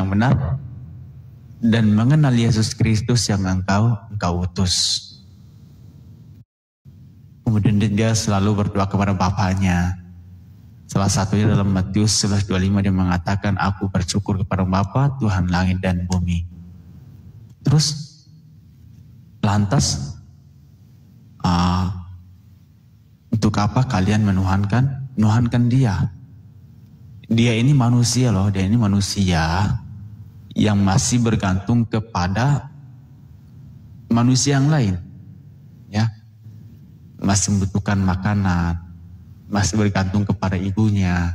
yang benar dan mengenal Yesus Kristus yang engkau utus. Kemudian dia selalu berdoa kepada Bapaknya. Salah satunya dalam Matius 11:25 dia mengatakan, aku bersyukur kepada Bapa, Tuhan langit dan bumi. Terus lantas untuk apa kalian menuhankan dia? Dia ini manusia loh, dia ini manusia yang masih bergantung kepada manusia yang lain. Ya. Masih membutuhkan makanan, masih bergantung kepada ibunya,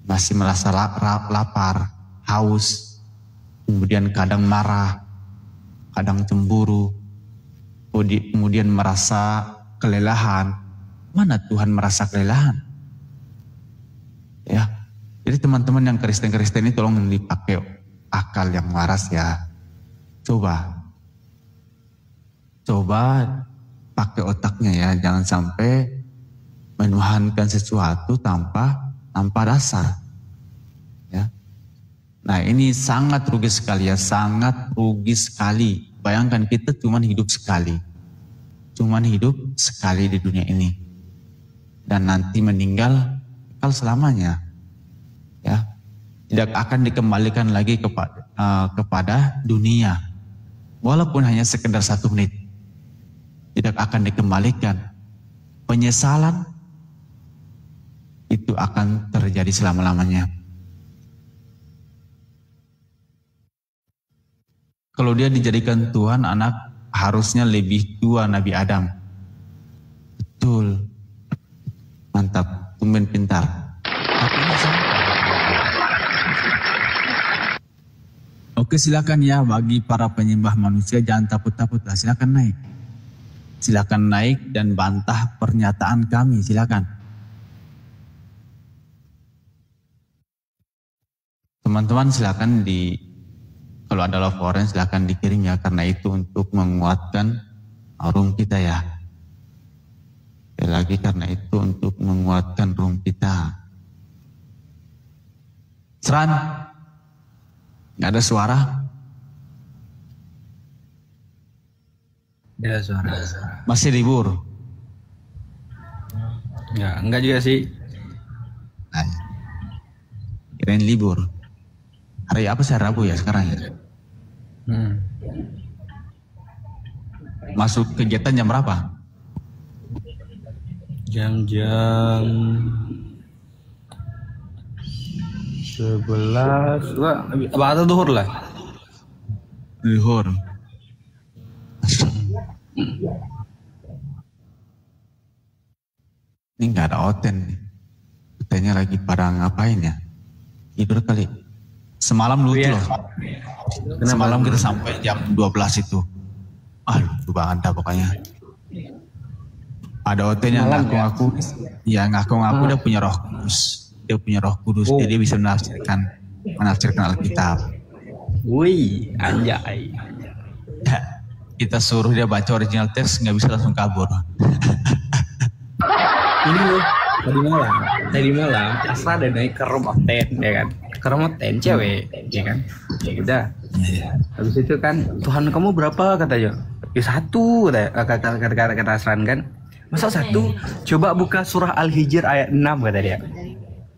masih merasa lapar, haus, kemudian kadang marah, kadang cemburu, kemudian merasa kelelahan. Mana Tuhan merasa kelelahan? Ya, jadi teman-teman yang Kristen-Kristen ini tolong dipakai akal yang waras ya. Coba pakai otaknya ya, jangan sampai menuhankan sesuatu tanpa dasar. Ya. Nah ini sangat rugi sekali ya, sangat rugi sekali. Bayangkan kita cuma hidup sekali di dunia ini, dan nanti meninggal selamanya. Ya, tidak akan dikembalikan lagi kepada dunia, walaupun hanya sekedar 1 menit. Tidak akan dikembalikan. Penyesalan itu akan terjadi selama-lamanya. Kalau dia dijadikan Tuhan, anak harusnya lebih tua Nabi Adam. Betul. Mantap, tumben pintar. Oke, silakan ya, bagi para penyembah manusia jangan takut-takut lah, silakan naik. Silakan naik dan bantah pernyataan kami, silakan. Teman-teman silakan kalau ada laporan silakan dikirim ya, karena itu untuk menguatkan room kita ya. Sekali lagi karena itu untuk menguatkan room kita. Seran, nggak ada suara? Ada suara. Masih libur? Ya, enggak juga sih. Nah, kirain libur. Hari apa sih? Rabu ya sekarang ya? Masuk kegiatan jam berapa? Jam-jam 11. Wah, atau duhur lah. Duhur. Ini nggak ada Oten nih. Otennya lagi pada ngapain ya? Tidur kali. Semalam lucu loh. Semalam kita sampai jam 12 itu. Lucu banget dah pokoknya. Ada Oten yang ngaku-ngaku, ya ngaku-ngaku dia punya Roh Kudus. Dia punya Roh Kudus, jadi dia bisa menafsirkan Alkitab. Wih, anjay. Kita suruh dia baca original teks, nggak bisa langsung kabur. Ini loh, tadi malam Asra ada naik ke rumah Ten, ya kan? Ke rumah Ten cewek, ya kan? Udah. Habis itu kan, Tuhan kamu berapa katanya? Ya 1 kata Asran kan. Masa 1? Coba buka surah Al-Hijr ayat 6 kata dia.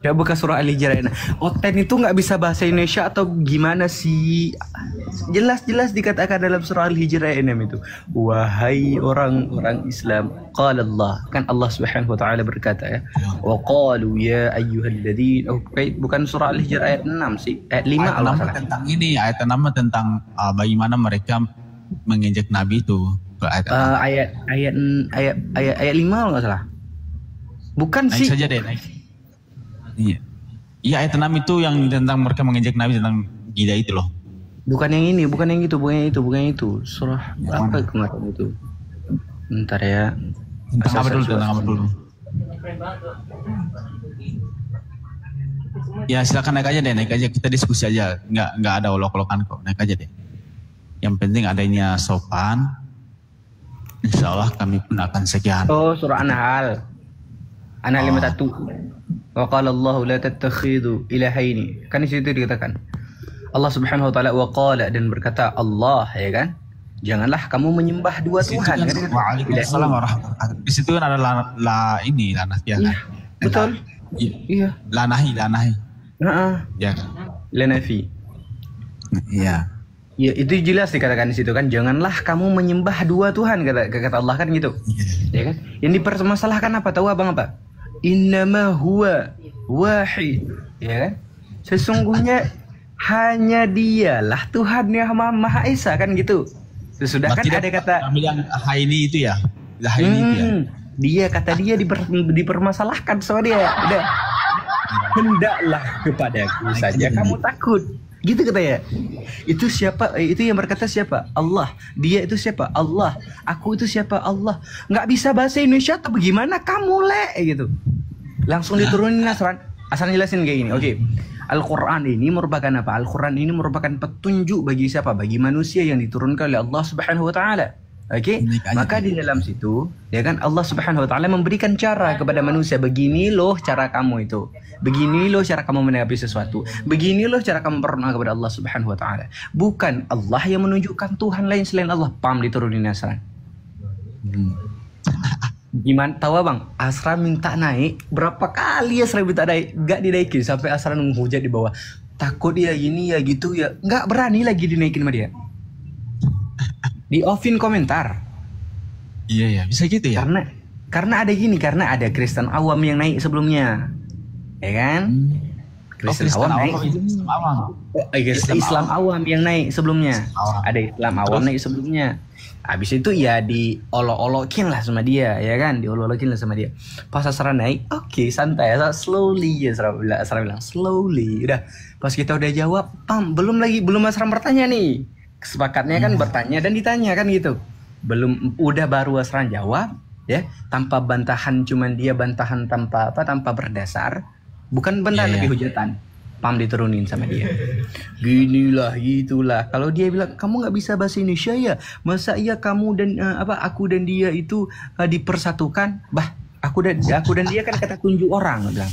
Coba buka surah Al-Hijr ayat 6. Oten itu nggak bisa bahasa Indonesia atau gimana sih? Jelas-jelas dikatakan dalam surah Al-Hijr ayat 6 itu. Wahai orang-orang Islam, qala Allah. Kan Allah Subhanahu wa taala berkata ya. Wa qalu ya ayyuhalladzina. Bukan surah Al-Hijr ayat 6 sih. Ayat 5 Allah salah. Tentang ini, ayat 6 tentang bagaimana mereka menginjak Nabi itu. Ayat 5 kalau nggak salah. Bukan naik sih. Naik saja deh, naik. Iya. Iya, ayat 6 itu yang tentang mereka menginjak Nabi, tentang gila itu loh. Bukan yang ini, bukan yang itu. Surah apa kemarin itu? Bentar ya. Tentang apa dulu? Ya silakan naik aja, kita diskusi aja. Nggak ada olok-olokan kok, naik aja deh. Yang penting adanya sopan. Insya Allah kami pun akan sekian. Oh, surah An-Nahl. An-Nahl 51. Wa qala Allah la tattakhidu ilahaini. Kan di situ dikatakan. Allah Subhanahu wa taala waqala, dan berkata Allah, ya kan? Janganlah kamu menyembah dua Tuhan. Kan? Waalaikumsalam warahmatullahi wabarakatuh. Di situ kan ada la nafiah kan? Betul. Iya. La nahi. Ya. La nafi. Iya. Ya, itu jelas dikatakan di situ kan, janganlah kamu menyembah dua Tuhan, kata Allah kan gitu. Ya kan? Yang dipermasalahkan apa? Tahu Abang apa? Innama huwa wahid. Ya kan? Sesungguhnya hanya dialah Tuhan yang Maha Esa kan gitu. Sesudah kan ada kata yang haini itu ya. Haini itu ya. Dia kata dia dipermasalahkan sama dia. Udah. Hendaklah kepadaku saja kamu takut. Gitu kata ya. Itu siapa? Itu yang berkata siapa? Allah. Dia itu siapa? Allah. Aku itu siapa? Allah. Nggak bisa bahasa Indonesia atau bagaimana kamu gitu. Langsung diturunin Asran jelasin kayak gini. Oke. Al-Quran ini merupakan apa? Al-Quran ini merupakan petunjuk bagi siapa? Bagi manusia yang diturunkan oleh Allah Subhanahu wa taala. Oke? Maka di dalam situ, ya kan, Allah Subhanahu wa taala memberikan cara kepada manusia, begini loh cara kamu itu. Begini loh cara kamu menanggapi sesuatu. Begini loh cara kamu berdoa kepada Allah Subhanahu wa taala. Bukan Allah yang menunjukkan Tuhan lain selain Allah. Pam diturunin Asran. Gimana tahu Bang? Asra minta naik berapa kali Asra minta naik, gak dinaikin sampai Asra menghujat di bawah. Takut ya gini ya gitu ya, nggak berani lagi dinaikin sama dia. Di offin komentar. Iya ya, bisa gitu ya. Karena ada gini, karena ada Kristen awam yang naik sebelumnya, ya kan? Kristen awam naik. Islam awam yang naik sebelumnya. Ada Islam awam naik sebelumnya. Habis itu ya diolok-olokin lah sama dia, ya kan? Diolok-olokin lah sama dia. Pas Asra naik, oke, santai, slowly ya Asra bilang slowly. Udah, pas kita udah jawab, belum Asra bertanya nih. Kesepakatnya kan bertanya dan ditanya kan gitu. Udah baru Asra jawab, ya, tanpa bantahan, cuman dia bantahan tanpa berdasar, bukan bantahan tapi hujatan. Diturunin sama dia. Ginilah, gitulah. Kalau dia bilang kamu nggak bisa bahasa Indonesia ya, masa iya kamu dan aku dan dia itu dipersatukan? Aku dan dia kan kata tunjuk orang, bilang.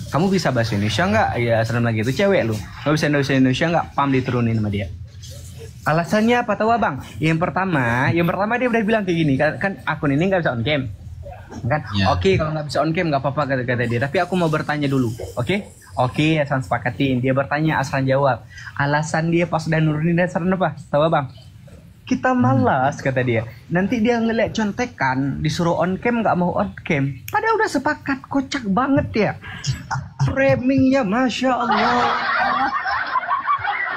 Kamu bisa bahasa Indonesia nggak? Ya serem lagi itu cewek lu. Nggak bisa bahasa Indonesia nggak? Diturunin sama dia. Alasannya apa tahu Abang? Yang pertama dia udah bilang kayak gini, kan akun ini nggak bisa on cam. Kan? Oke, kalau nggak bisa on cam nggak apa-apa kata dia. Tapi aku mau bertanya dulu, oke? Oke, Asran sepakatin. Dia bertanya, Asran jawab. Alasan dia pas udah nurunin Asran apa? Tahu Bang? Kita malas kata dia. Nanti dia ngeliat contekan, disuruh on cam nggak mau on cam. Padahal udah sepakat, kocak banget ya. Framingnya, masya Allah.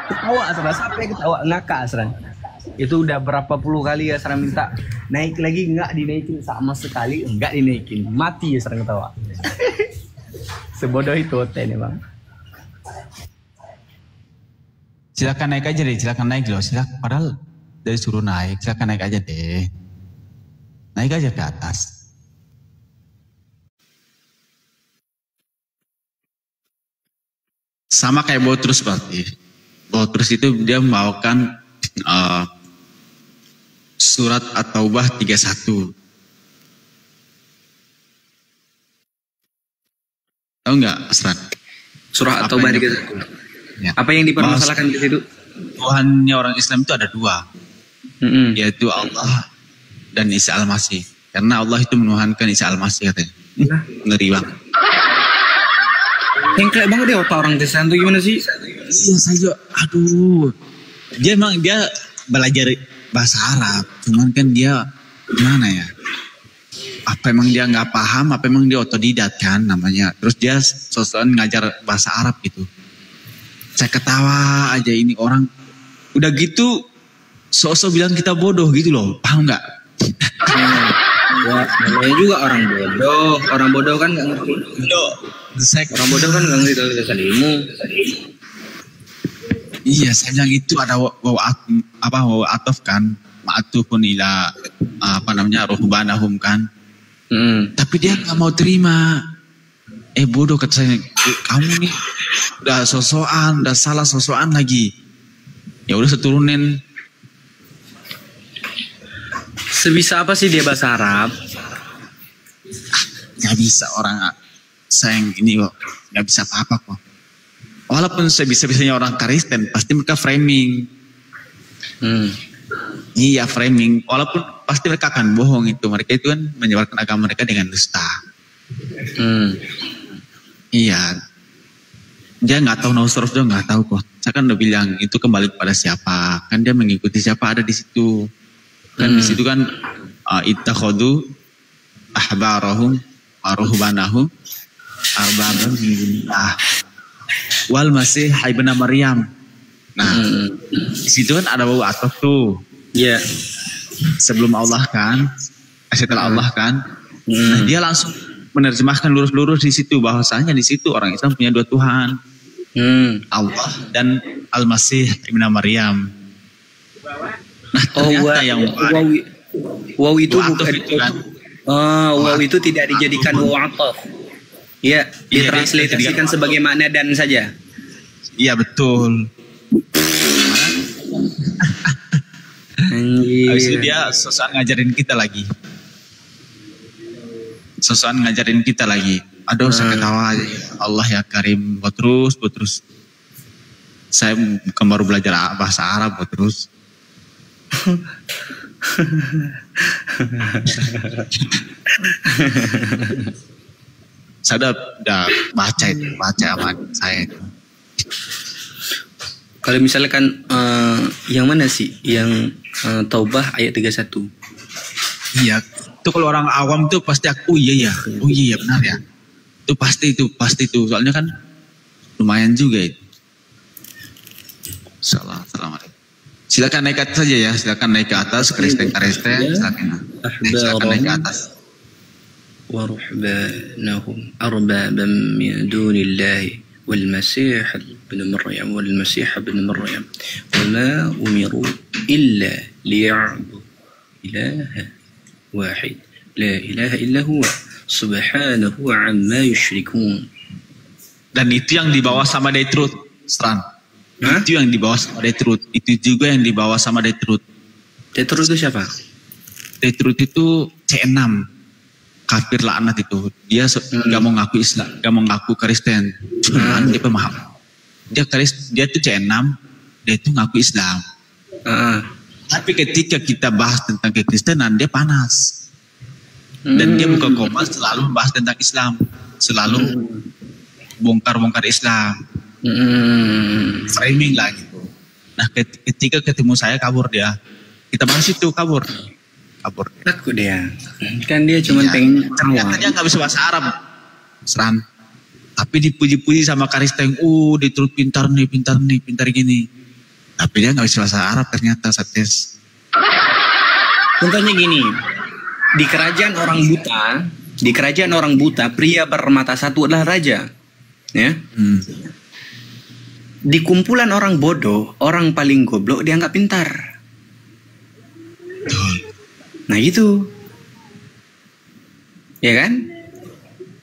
Ketawa Asran, sampai ketawa ngakak Asran. Itu udah berapa puluh kali Asran minta naik lagi, nggak dinaikin sama sekali, nggak dinaikin. Mati Asran ketawa. Sebodoh itu nih Bang. Silakan naik aja deh, silakan naik loh. Padahal dari suruh naik, silakan naik aja deh. Naik aja ke atas. Sama kayak Botrus berarti. Botrus itu dia membawakan surat At-Taubah 31. Tahu nggak, Asran? Surah At-Taubah 31. Ya. Apa yang dipermasalahkan di situ? Tuhannya orang Islam itu ada dua, yaitu Allah dan Isa Al-Masih. Karena Allah itu menuhankan Isa Al-Masih katanya. Ngeri banget. Hengklek banget ya otak orang Kristen itu gimana sih? Iya saya, aduh. Dia belajar bahasa Arab, cuman kan dia gimana ya? Apa emang dia nggak paham, apa emang dia otodidak kan namanya. Terus dia sosokan ngajar bahasa Arab gitu. Saya ketawa aja, ini orang udah gitu sosok bilang kita bodoh gitu loh, paham nggak? Ya, namanya juga orang bodoh. Orang bodoh kan nggak ngerti. Orang bodoh kan nggak ngerti tulisan ilmu. Iya, saya bilang itu ada waw atof kan, ma'atufun ila ruhbanahum kan. Tapi dia nggak mau terima. Bodoh kata saya, kamu nih udah sosokan, udah salah sosokan lagi. Ya udah seturunin. Sebisa apa sih dia bahasa Arab? Gak bisa orang sayang ini kok, gak bisa apa-apa kok. Walaupun sebisa-bisanya orang Kristen, pasti mereka framing. Iya, framing. Walaupun pasti mereka akan bohong itu. Mereka itu kan menyebarkan agama mereka dengan dusta. Iya. Dia nggak tahu Nasrul juga nggak tahu kok. Saya kan udah bilang itu kembali kepada siapa. Kan dia mengikuti siapa ada di situ. Kan di situ kan ittakhadhu ahbarahum wa ruhbanahum arbaban min dunillah wal masih ibnu Maryam. Nah, di situ kan ada bau ataf tuh. Iya. Sebelum Allah kan, setelah Allah kan. Nah, dia langsung menerjemahkan lurus-lurus di situ bahwasanya di situ orang Islam punya dua Tuhan. Allah dan Al-Masih ibnu Maryam. Nah, ternyata yang waw itu bukan itu kan. Waw itu tidak dijadikan waw ataf. Iya, ditransliterasikan sebagai makna dan saja. Iya, betul. Habis itu dia sosokan ngajarin kita lagi. Aduh, saya ketawa aja. Allah ya Karim, buat terus. Saya bukan baru belajar bahasa Arab, buat terus. Saya udah baca aman saya itu. Kalau misalkan yang mana sih? Yang Taubah ayat 31. Iya, itu kalau orang awam tuh pasti aku iya benar ya. Itu pasti itu. Soalnya kan lumayan juga itu. Assalamualaikum. Silakan naik ke atas saja ya. Silakan naik ke atas. Kristen. Silakan naik ke atas. ورهبانهم أربابا من دون الله والمسيح ابن مريم وما أمروا إلا ليعبدوا إلها واحد لا إله إلا هو سبحانه عما يشركون. Dan itu yang dibawa sama Detrut, Stran. Itu yang dibawa sama Detrut. Itu juga yang dibawa sama Detrut. Detrut itu siapa? Detrut itu C6. Kafir laknat itu. Dia gak mau ngaku Islam, gak mau ngaku Kristen. Cuman dia pemaham. Dia tuh C6, dia itu ngaku Islam. Tapi ketika kita bahas tentang kekristenan, dia panas. Dan dia buka koma selalu bahas tentang Islam. Selalu bongkar-bongkar Islam. Framing lah gitu. Nah, ketika ketemu saya kabur dia. Kita bahas itu kabur. Takut dia. Kan dia cuma pengen ternyata dia gak bisa bahasa Arab. Seran. Tapi dipuji-puji sama Kristen. Dia terus pintar gini. Tapi dia gak bisa bahasa Arab ternyata sates. Contohnya gini. Di kerajaan orang buta, pria bermata satu adalah raja. Ya. Di kumpulan orang bodoh, orang paling goblok dianggap pintar. Nah gitu. Ya kan?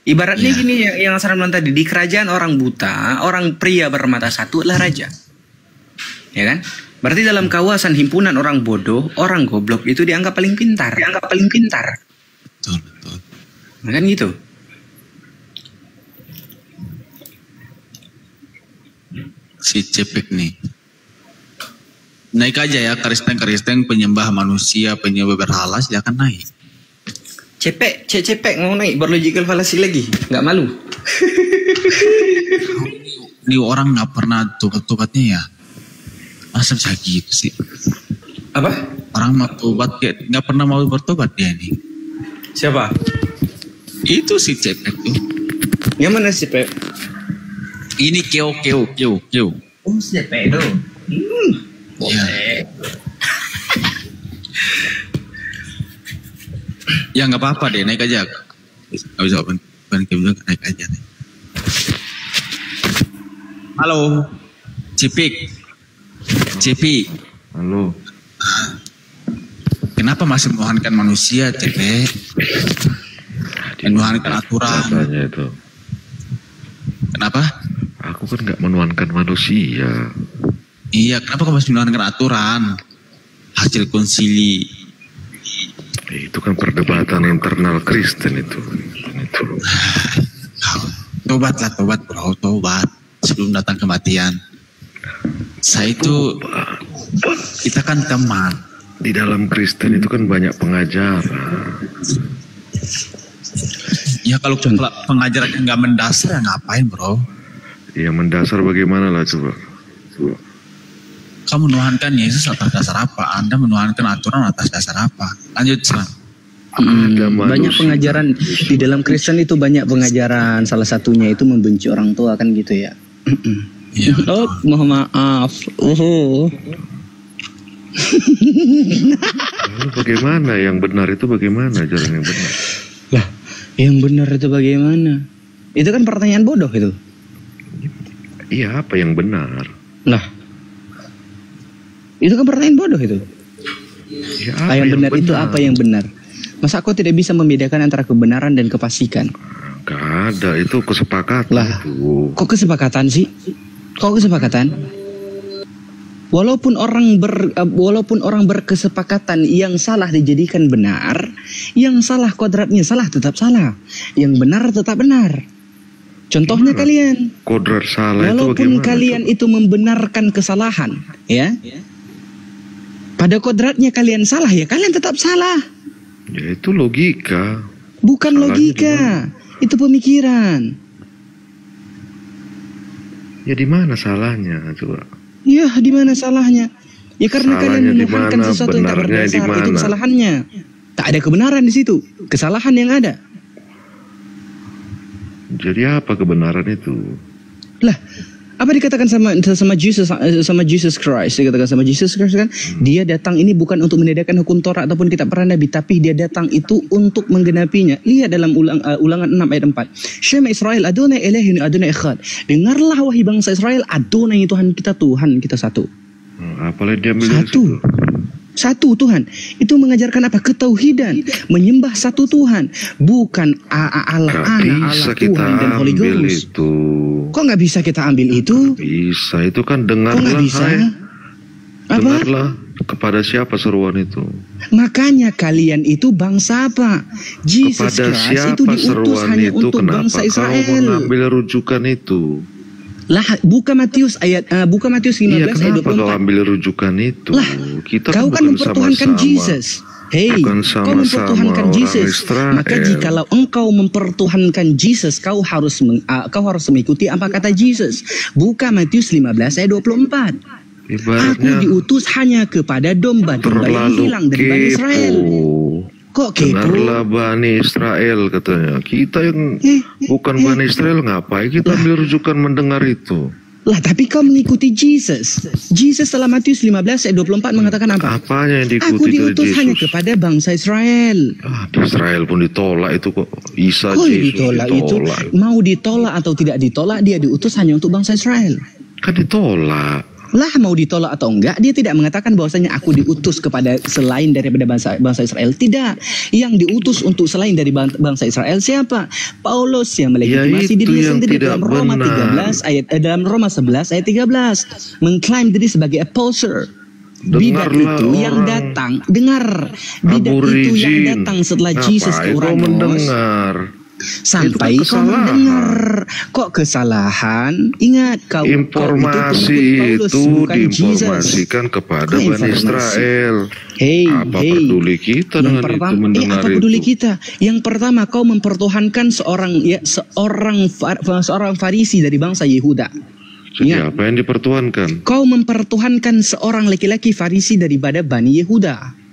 Ibaratnya gini yang Asran bilang tadi. Di kerajaan orang buta, orang pria bermata satu adalah raja. Ya kan? Berarti dalam kawasan himpunan orang bodoh, orang goblok itu dianggap paling pintar. Betul. Nah kan gitu. Si Cepek nih. Naik aja ya, Kristen penyembah manusia, penyembah berhala, silakan naik. Cepek mau naik berlogical fallacy lagi, nggak malu? Ini orang nggak pernah tobat-tobatnya ya, masa bisa gitu sih? Apa? Orang mau tobat nggak pernah mau bertobat dia nih. Siapa? Itu si Cepek tuh. Yang mana si Cepek? Ini Keo. Oh si Cepek tuh. Ya. Ya nggak apa-apa deh, naik aja. Nggak bisa naik aja. Halo, Cipi. Halo. Kenapa masih menuhankan manusia, Cipi? Menuhankan aturan. Katanya itu. Kenapa? Aku kan nggak menuhankan manusia. Iya, kenapa kamu masih menuhankan aturan? Hasil konsili. Itu kan perdebatan internal Kristen itu. Tobat bro, tobat. sebelum datang kematian. Saya itu, kita kan teman. Di dalam Kristen itu kan banyak pengajaran. Ya kalau pengajaran yang nggak mendasar ya ngapain bro? Ya mendasar bagaimana lah coba. Kamu menuhankan Yesus atas dasar apa? Anda menuhankan aturan atas dasar apa? Lanjut Islam. Banyak pengajaran di dalam Kristen itu, banyak pengajaran. Salah satunya itu membenci orang tua kan gitu ya. Ya, oh, mohon maaf. Lalu bagaimana yang benar itu, bagaimana jalan yang benar? Lah, yang benar itu bagaimana? Itu kan pertanyaan bodoh itu. Iya, apa yang benar? Lah, itu kan pertanyaan bodoh itu. Ya, Yang benar itu apa yang benar? Masa kau tidak bisa membedakan antara kebenaran dan kefasikan? Gak ada, itu kesepakatan. Lah, itu. kok kesepakatan sih? Kok kesepakatan? Walaupun orang berkesepakatan yang salah dijadikan benar, yang salah kodratnya salah tetap salah, yang benar tetap benar. Contohnya kalian, Kodrat salah walaupun itu kalian itu membenarkan kesalahan, ya, pada kodratnya kalian salah ya kalian tetap salah. Ya itu logika. Bukan Salahnya logika, itu pemikiran. Ya di mana salahnya coba? Ya, di mana salahnya? Ya karena Salahnya kalian menuhankan dimana, sesuatu yang tak benarnya berdasar, itu dimana? kesalahannya. Tak ada kebenaran di situ, kesalahan yang ada. Jadi apa kebenaran itu? Lah, apa dikatakan sama Jesus Christ? Dikatakan sama Jesus Christ kan, dia datang ini bukan untuk menegakkan hukum Taurat ataupun kitab para nabi, tapi dia datang itu untuk menggenapinya. Lihat dalam Ulangan 6 ayat 4. Syama Israel Adonai Elohim Adonai Echad. Dengarlah wahai bangsa Israel, Adonai Tuhan kita satu. Apalagi dia ambil Satu Tuhan. Itu mengajarkan apa? Ketauhidan. Menyembah satu Tuhan. Bukan Allah Anak, Allah Tuhan dan Holy Ghost. Itu. Kok nggak bisa kita ambil itu? Bisa, itu kan Kok dengarlah. nggak bisa? Apa? Dengarlah kepada siapa seruan itu. Makanya kalian itu bangsa apa? Jesus Kepada Christ siapa itu diutus seruan hanya itu? untuk Kenapa bangsa kau Israel. mengambil rujukan itu? Lah, buka Matius 15 Iya, ayat kenapa kau 24. ambil rujukan itu? Lah, kita kau kan bukan mempertuhankan sama-sama. Jesus. Hei, Bukan kau sama-sama mempertuhankan orang Jesus. Israel. Maka jikalau engkau mempertuhankan Jesus, kau harus mengikuti apa kata Jesus. Buka Matius 15 ayat 24. Aku Ibaratnya diutus hanya kepada domba-domba yang terlalu hilang dari Bani Israel. Kok kepo? Dengarlah Bani Israel katanya. Kita yang bukan Bani Israel ngapain kita ambil rujukan mendengar itu? Lah, tapi kau mengikuti Jesus. Jesus dalam Matius 15 ayat 24 mengatakan apa? Apanya yang diikuti Aku dari diutus Yesus? hanya kepada bangsa Israel. Di Israel pun ditolak itu kok. Isa Kok Yesus ditolak itu? Mau ditolak atau tidak ditolak, dia diutus hanya untuk bangsa Israel. Kan ditolak. Lah, mau ditolak atau enggak, dia tidak mengatakan bahwasanya aku diutus kepada selain daripada bangsa Israel. Tidak. Yang diutus untuk selain dari bangsa Israel siapa? Paulus yang melegitimasi dirinya sendiri dalam Roma 13 ayat dalam Roma 11 ayat 13 mengklaim diri sebagai apostle. Bidat itu yang datang, dengar. Bidat itu yang datang setelah Jesus ke Uranos. Mendengar. Sampai kau mendengar. Kok kesalahan? Ingat kau informasi itu diinformasikan kepada Bani Israel. Apa peduli kita dengan itu mendengar apa peduli itu? kita? Yang pertama, kau mempertuhankan seorang Farisi dari bangsa Yehuda. Jadi apa yang dipertuhankan? Kau mempertuhankan seorang laki-laki Farisi daripada Bani Yehuda.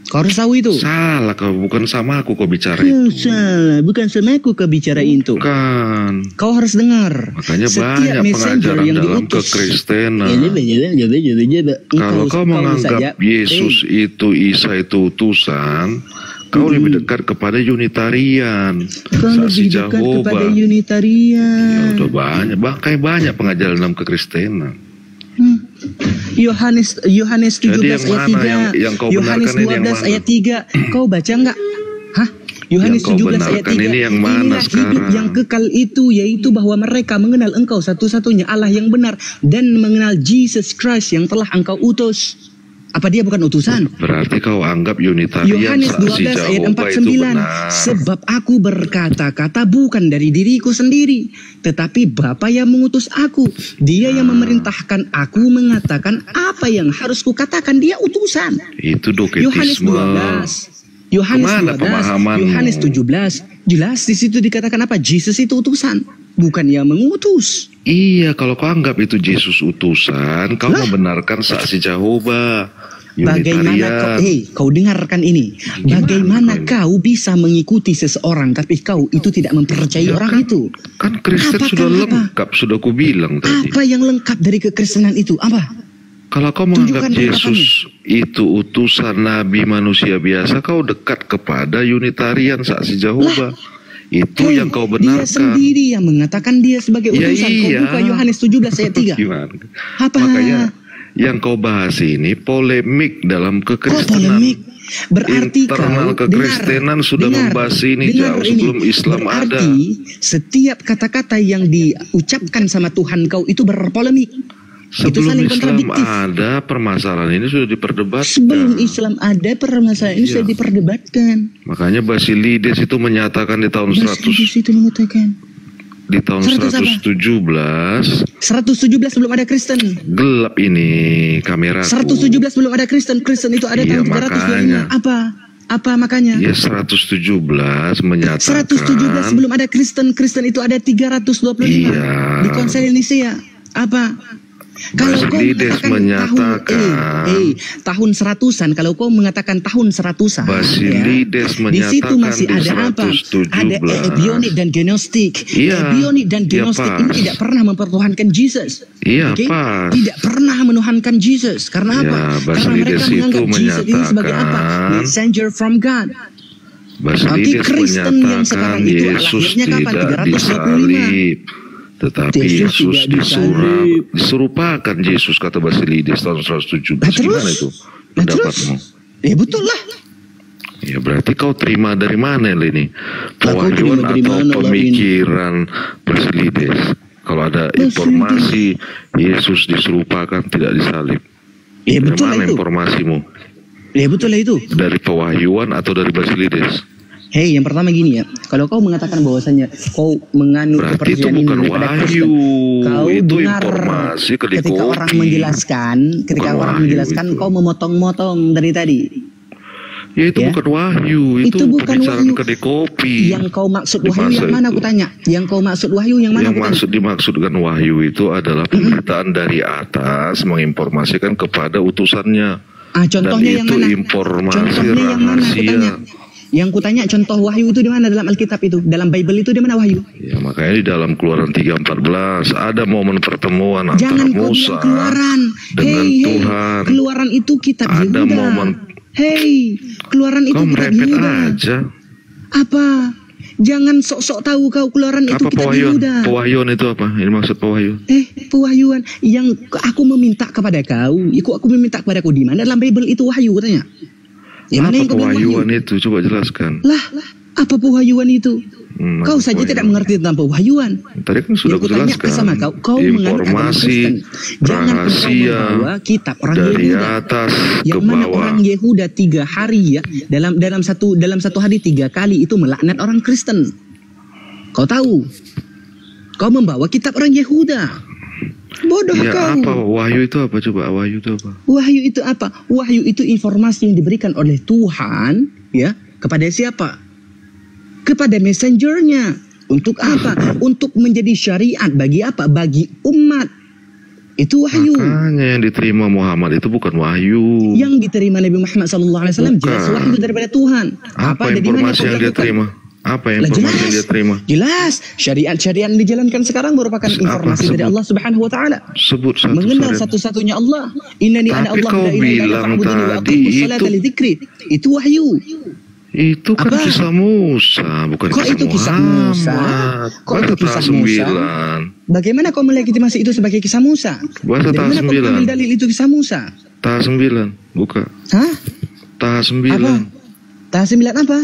Kau harus tahu itu. Salah, kau bukan sama aku kau bicara itu. Salah, bukan sama aku kau bicara itu. Bukan. Kau harus dengar. Makanya Setiap banyak pengajaran yang dalam diutus. kekristenan. Kalau Kalau kau menganggap Yesus itu Isa itu utusan, kau lebih dekat kepada Unitarian, saksi Jehovah. Unitarian. Ya udah banyak pengajaran dalam kekristenan. Yohanes 17 ayat 3. Yang kau Yohanes benarkan 12 ayat 3. Kau baca enggak? Hah? Yohanes 17 ayat 3. Ini yang mana sekarang? Hidup yang kekal itu yaitu bahwa mereka mengenal Engkau satu-satunya Allah yang benar dan mengenal Jesus Christ yang telah Engkau utus. Apa dia bukan utusan? Berarti kau anggap Unitarian Yohanes saksi 12 ayat Jehovah itu 49. benar. Sebab aku berkata-kata bukan dari diriku sendiri, tetapi Bapa yang mengutus aku. Dia yang memerintahkan aku mengatakan apa yang harus kukatakan. Dia utusan. Itu Yohanes doketisme. 12. Yohanes Kemana 12. pemahamanmu? Yohanes 17. Jelas di situ dikatakan apa? Yesus itu utusan, bukan yang mengutus. Iya, kalau kau anggap itu Yesus utusan, kau membenarkan saksi Jehovah. Bagaimana kau dengarkan ini? Bagaimana kau bisa mengikuti seseorang tapi kau itu tidak mempercayai orang itu? Kan Kristen sudah lengkap, sudah kubilang tadi. Apa yang lengkap dari kekristenan itu? Apa? Kalau kau menganggap Tunjukkan Yesus itu utusan nabi manusia biasa, kau dekat kepada Unitarian saksi Jehovah. Itu yang kau benarkan. Dia sendiri yang mengatakan dia sebagai utusan. Kau buka Yohanes 17 ayat 3. Gimana? Apa? Makanya yang kau bahas ini polemik dalam kekristenan. Polemik. Berarti internal kekristenan sudah membahas ini jauh sebelum Islam ada. Berarti setiap kata-kata yang diucapkan sama Tuhan kau itu berpolemik. Itu Sebelum saling Islam kontradiktif. ada, permasalahan ini sudah diperdebatkan. Sebelum Islam ada, permasalahan ini sudah diperdebatkan. Makanya Basilides itu menyatakan di tahun 100 itu mengatakan. di tahun 117 belum ada Kristen. gelap ini kamera. 117 belum ada Kristen. Kristen itu ada tahun 325. Apa makanya? Ya 117 menyatakan 117 belum ada Kristen. Kristen itu ada 325. Iya. Di Konsil Nisea. Apa? Kalau kau mengatakan tahun 100-an, kalau kau mengatakan tahun 100-an, Basilides di situ masih menyatakan ada apa? 117. Ada ebionik dan gnostik. Iya, Ebionik dan gnostik ini tidak pernah mempertuhankan Yesus. Iya, Oke? pas. Tidak pernah menuhankan Yesus. Karena apa? Ya, Karena mereka Basilides menganggap itu Yesus ini sebagai apa? menyatakan Messenger from God. Basilides Kristen yang menyatakan sekarang itu Yesus lahirnya kapan? tidak 325. disalib, tetapi Yesus diserupakan Yesus, kata Basilides tahun 117. Gimana itu pendapatmu? Ya betul lah. Ya berarti kau terima dari mana ini? Pewahyuan atau pemikiran Basilides? Kalau ada informasi Yesus diserupakan, tidak disalib. Ya betul dari mana itu. Informasimu? Ya betul lah itu. Dari pewahyuan atau dari Basilides? Hei, yang pertama gini ya, kalau kau mengatakan bahwasanya kau menganut berarti itu kepercayaan bukan ini daripada wahyu, Kristen, kau itu dengar informasi ketika orang menjelaskan, kau memotong-motong dari tadi. Ya itu bukan wahyu, itu bukan pembicaraan wahyu. kedai kopi. Yang kau maksud wahyu yang mana aku tanya? Yang kau maksud wahyu yang mana? Yang dimaksudkan wahyu itu adalah pemberitaan dari atas menginformasikan kepada utusannya. Contohnya dan yang itu mana? informasi Contohnya yang mana aku tanya? Yang kutanya contoh wahyu itu di mana dalam Alkitab itu? Dalam Bible itu di mana wahyu? Ya makanya di dalam Keluaran 3:14 ada momen pertemuan antara Musa dengan Tuhan. Keluaran itu kitab ada Yehuda. Momen. Keluaran itu kau kitab merepet Yehuda. aja. Apa? Jangan sok-sok tahu kau Keluaran itu kitab Yehuda. Pewahyuan itu apa? Ini maksud pewahyuan. Pewahyuan yang aku meminta kepada kau. Aku meminta kepada kau di mana dalam Bible itu wahyu katanya. Apa pewahyuan itu? Coba jelaskan. Apa pewahyuan itu? Kau saja tidak mengerti tentang pewahyuan. Tadi kan sudah jelaskan. Sama kau informasi rahasia kitab orang dari Yehuda. atas yang ke mana bawah. Orang Yehuda 3 hari ya dalam satu hari 3 kali itu melaknat orang Kristen. Kau tahu? Kau membawa kitab orang Yehuda. Bodoh ya, kau. Apa wahyu itu apa? Coba wahyu itu apa? Wahyu itu apa? Wahyu itu informasi yang diberikan oleh Tuhan ya kepada siapa? Kepada messengernya. Untuk apa? Untuk menjadi syariat bagi apa? Bagi umat. Itu wahyu. Makanya yang diterima Muhammad itu bukan wahyu. Yang diterima Nabi Muhammad SAW jelas wahyu daripada Tuhan. Apa informasi yang dia terima? Apa informasi yang dia terima? Jelas, syariat-syariat yang dijalankan sekarang merupakan informasi dari Allah Subhanahu wa taala. Sebut satu. Mengenal satu-satunya Allah. Innani ana Allah la ilaha illa itu wahyu. Itu kan kisah Musa, bukan kisah Muhammad. Kok itu kisah Musa? Bagaimana kau melegitimasi itu sebagai kisah Musa? Bahasa Taha 9. Bagaimana kau dalil itu kisah Musa? Taha 9, buka. Hah? Taha 9. Apa? Taha 9 apa?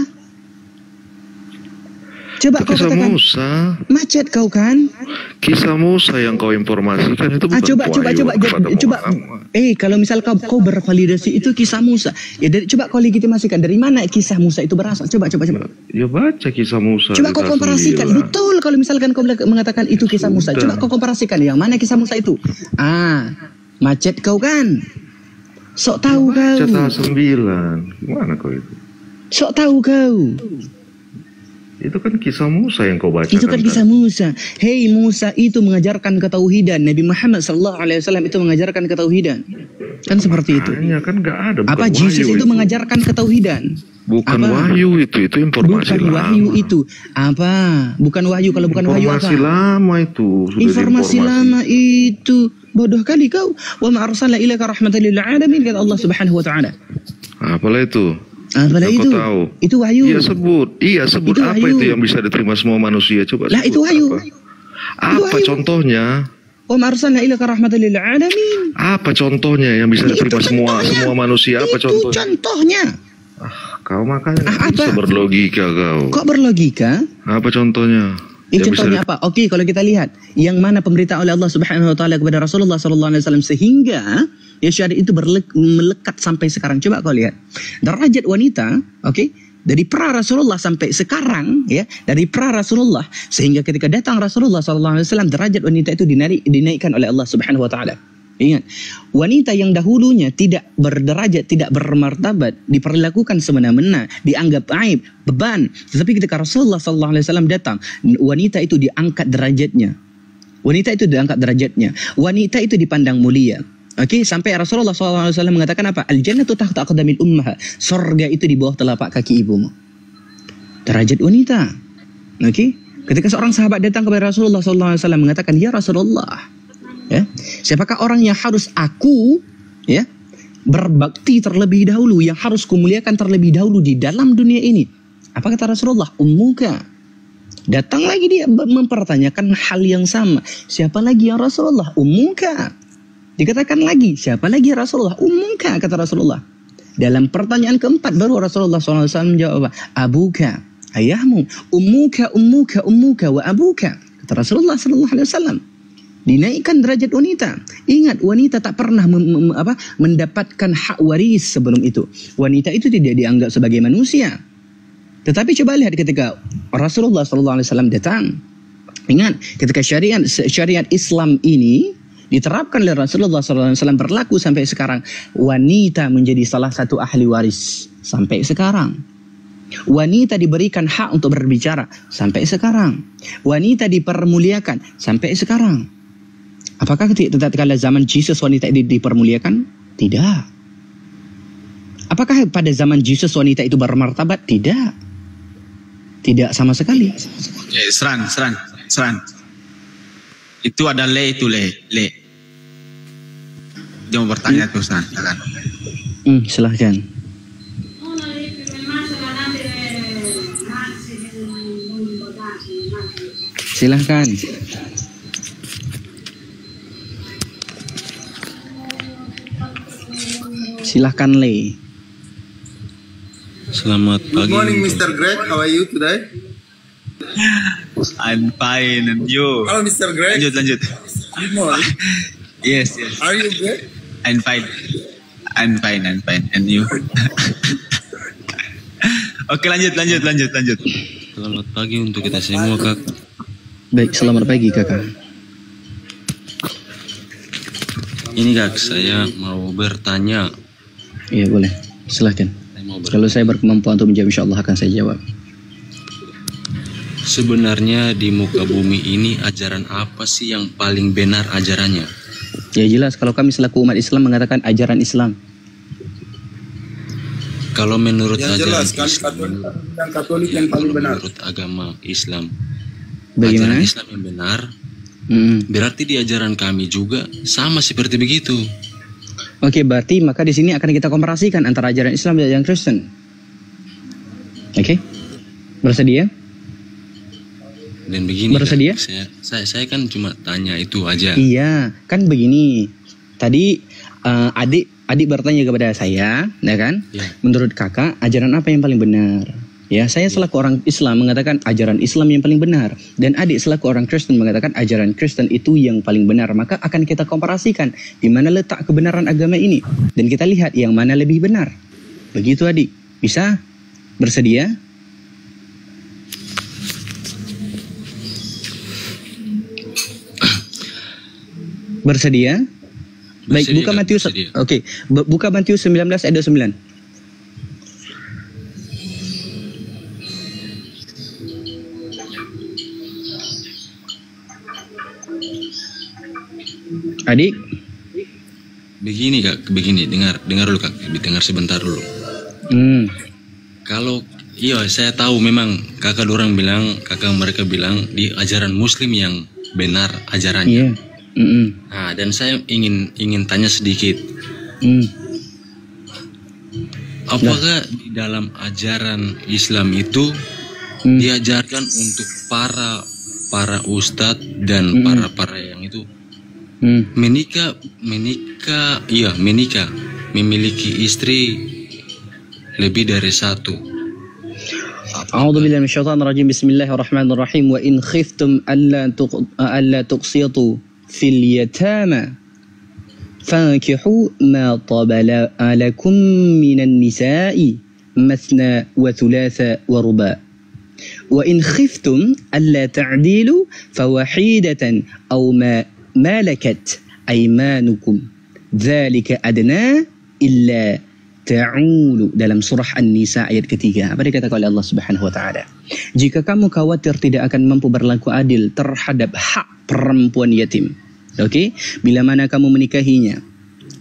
Coba Itu kau kisah katakan. Musa. Macet kau kan? Kisah Musa yang kau informasikan itu bukan Coba wahyu kepada Muhammad. Kalau misal kau bervalidasi itu kisah Musa, ya coba kau legitimasikan dari mana kisah Musa itu berasal. Coba. Ya baca kisah Musa. Coba kau komparasikan. Betul kalau misalkan kau mengatakan itu kisah Musa. Coba kau komparasikan yang mana kisah Musa itu. Macet kau kan? Sok tahu kau. Baca 9. Gimana kau itu? Sok tahu kau. Itu kan kisah Musa yang kau bacakan. Itu kan kisah Musa. Hei, Musa itu mengajarkan ketauhidan. Nabi Muhammad SAW itu mengajarkan ketauhidan. Kan seperti itu. Hanya kan nggak ada. Apa Jesus itu mengajarkan ketauhidan? Bukan wahyu itu informasi bukan lama. Wahyu itu apa? Bukan wahyu. Kalau bukan wahyu apa? Informasi lama itu. Informasi lama itu. Bodoh kali kau. Wa ma arsalna ilaika rahmatan lil alamin, kata Allah Subhanahu wa taala. Apalah itu? Apalah itu? Tahu. Itu wahyu. Iya sebut itu apa wahyu. itu yang bisa diterima semua manusia? Coba. Lah itu wahyu. Apa contohnya? Wa ma arsalna ilaika rahmatan lil alamin. Apa contohnya yang bisa diterima semua manusia? Apa itu contohnya? Kau makanya bisa berlogika kau. Kok berlogika? Apa contohnya? Contohnya apa? Oke, kalau kita lihat yang mana pemberitaan oleh Allah Subhanahu wa taala kepada Rasulullah sallallahu alaihi wasallam sehingga ya syariat itu melekat sampai sekarang. Coba kau lihat. Derajat wanita, dari pra Rasulullah sampai sekarang ya, dari pra Rasulullah sehingga ketika datang Rasulullah sallallahu alaihi wasallam derajat wanita itu dinaikkan oleh Allah Subhanahu wa taala. Ingat, wanita yang dahulunya tidak berderajat, tidak bermartabat, diperlakukan semena-mena, dianggap aib, beban. Tetapi ketika Rasulullah SAW datang, wanita itu diangkat derajatnya. Wanita itu dipandang mulia. Sampai Rasulullah SAW mengatakan apa? Al-jannatu tahta aqdamil ummah. Surga itu di bawah telapak kaki ibumu. Derajat wanita. Ketika seorang sahabat datang kepada Rasulullah SAW mengatakan, ya Rasulullah, siapakah orang yang harus aku berbakti terlebih dahulu, yang harus kumuliakan terlebih dahulu di dalam dunia ini? Apa kata Rasulullah? Ummuka. Datang lagi dia mempertanyakan hal yang sama. Siapa lagi ya Rasulullah? Ummuka. Dikatakan lagi, siapa lagi ya Rasulullah? Ummuka, kata Rasulullah. Dalam pertanyaan keempat baru Rasulullah SAW menjawab, abuka, ayahmu. Ummuka wa abuka, kata Rasulullah SAW. Dinaikkan derajat wanita. Ingat, wanita tak pernah mendapatkan hak waris sebelum itu. Wanita itu tidak dianggap sebagai manusia. Tetapi coba lihat ketika Rasulullah SAW datang. Ingat, ketika syariat Islam ini diterapkan oleh Rasulullah SAW berlaku sampai sekarang. Wanita menjadi salah satu ahli waris sampai sekarang. Wanita diberikan hak untuk berbicara sampai sekarang. Wanita dipermuliakan sampai sekarang. Apakah ketika zaman Jesus wanita itu dipermuliakan? Tidak. Apakah pada zaman Jesus wanita itu bermartabat? Tidak. Tidak sama sekali. Seran. Itu ada itu le. Dia mau bertanya tuh Seran. Silahkan. Silahkan. Silahkan Le. Selamat pagi. Good morning, Mr. Greg. How are you today? I'm fine, and you? Hello, Mr. Greg. Lanjut. Good morning. Yes. Are you good? I'm fine, and you? Oke, lanjut. Selamat pagi untuk kita semua, Kak. Baik, selamat pagi, Kakak. Ini, Kak, saya mau bertanya. Iya, boleh. Silahkan. Kalau saya berkemampuan untuk menjawab, insya Allah akan saya jawab. Sebenarnya di muka bumi ini ajaran apa sih yang paling benar ajarannya? Ya jelas, kalau kami selaku umat Islam mengatakan ajaran Islam. Kalau menurut Yang ajaran jelas, Katolik yang paling benar. Menurut agama Islam, Bagaimana? ajaran Islam yang benar, berarti di ajaran kami juga sama seperti begitu. Oke, berarti maka di sini akan kita komparasikan antara ajaran Islam dan ajaran Kristen. Oke, bersedia? Dan begini, Bersedia? Kak, saya kan cuma tanya itu aja. Iya, kan begini. Tadi adik bertanya kepada saya, ya kan? Ya. Menurut kakak, ajaran apa yang paling benar? Ya, saya selaku orang Islam mengatakan ajaran Islam yang paling benar, dan adik selaku orang Kristen mengatakan ajaran Kristen itu yang paling benar. Maka akan kita komparasikan di mana letak kebenaran agama ini, dan kita lihat yang mana lebih benar. Begitu adik, bisa? Bersedia? Bersedia? Baik, Bersedia, buka Kak, Matius. bersedia. Oke, buka Matius 19 ayat 29. Adik, Begini Kak, begini, dengar dulu Kak, dengar sebentar dulu. Kalau iya saya tahu memang kakak mereka bilang di ajaran Muslim yang benar ajarannya. iya. Nah, dan saya ingin tanya sedikit, apakah di dalam ajaran Islam itu diajarkan untuk para ustadz dan para yang itu menikah, memiliki istri lebih dari satu. A'udzu billahi minasyaitonir rajim. Bismillahirrahmanirrahim. Wa in khiftum alla tuqsitu fil yatama fankihu ma tabala lakum minan nisa'i mathna wa thulatha wa ruba'. Wa in khiftum alla ta'dilu fawahidatan aw ma malakat aymanukum dzalika adna illa ta'ulu, dalam surah An-Nisa ayat ketiga. Apa dikatakan oleh Allah Subhanahu wa taala? Jika kamu khawatir tidak akan mampu berlaku adil terhadap hak perempuan yatim. Okey, bila mana kamu menikahinya,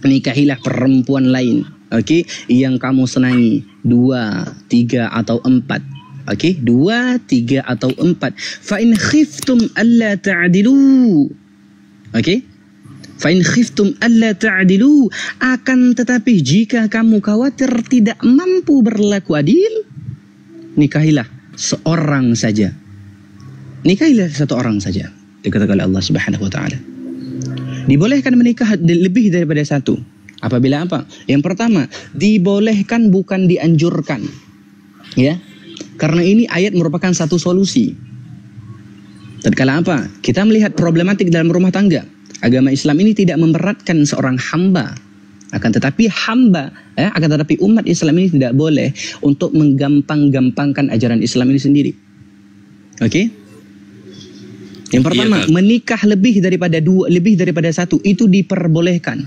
nikahilah perempuan lain, okey, yang kamu senangi, 2, 3 atau 4. Okey, 2, 3 atau 4. Fa in khiftum alla ta'dilu. Okey? Fa in khiftum alla ta'dilu, akan tetapi jika kamu khawatir tidak mampu berlaku adil, nikahilah seorang saja. Nikahilah satu orang saja. Dikatakan oleh Allah Subhanahu wa taala. Dibolehkan menikah lebih daripada satu. Apabila apa? Yang pertama, dibolehkan bukan dianjurkan. Ya. Karena ini ayat merupakan satu solusi. Tatkala apa? Kita melihat problematik dalam rumah tangga. Agama Islam ini tidak memberatkan seorang hamba. Akan tetapi umat Islam ini tidak boleh untuk menggampang-gampangkan ajaran Islam ini sendiri. Oke? Yang pertama, menikah lebih daripada satu itu diperbolehkan.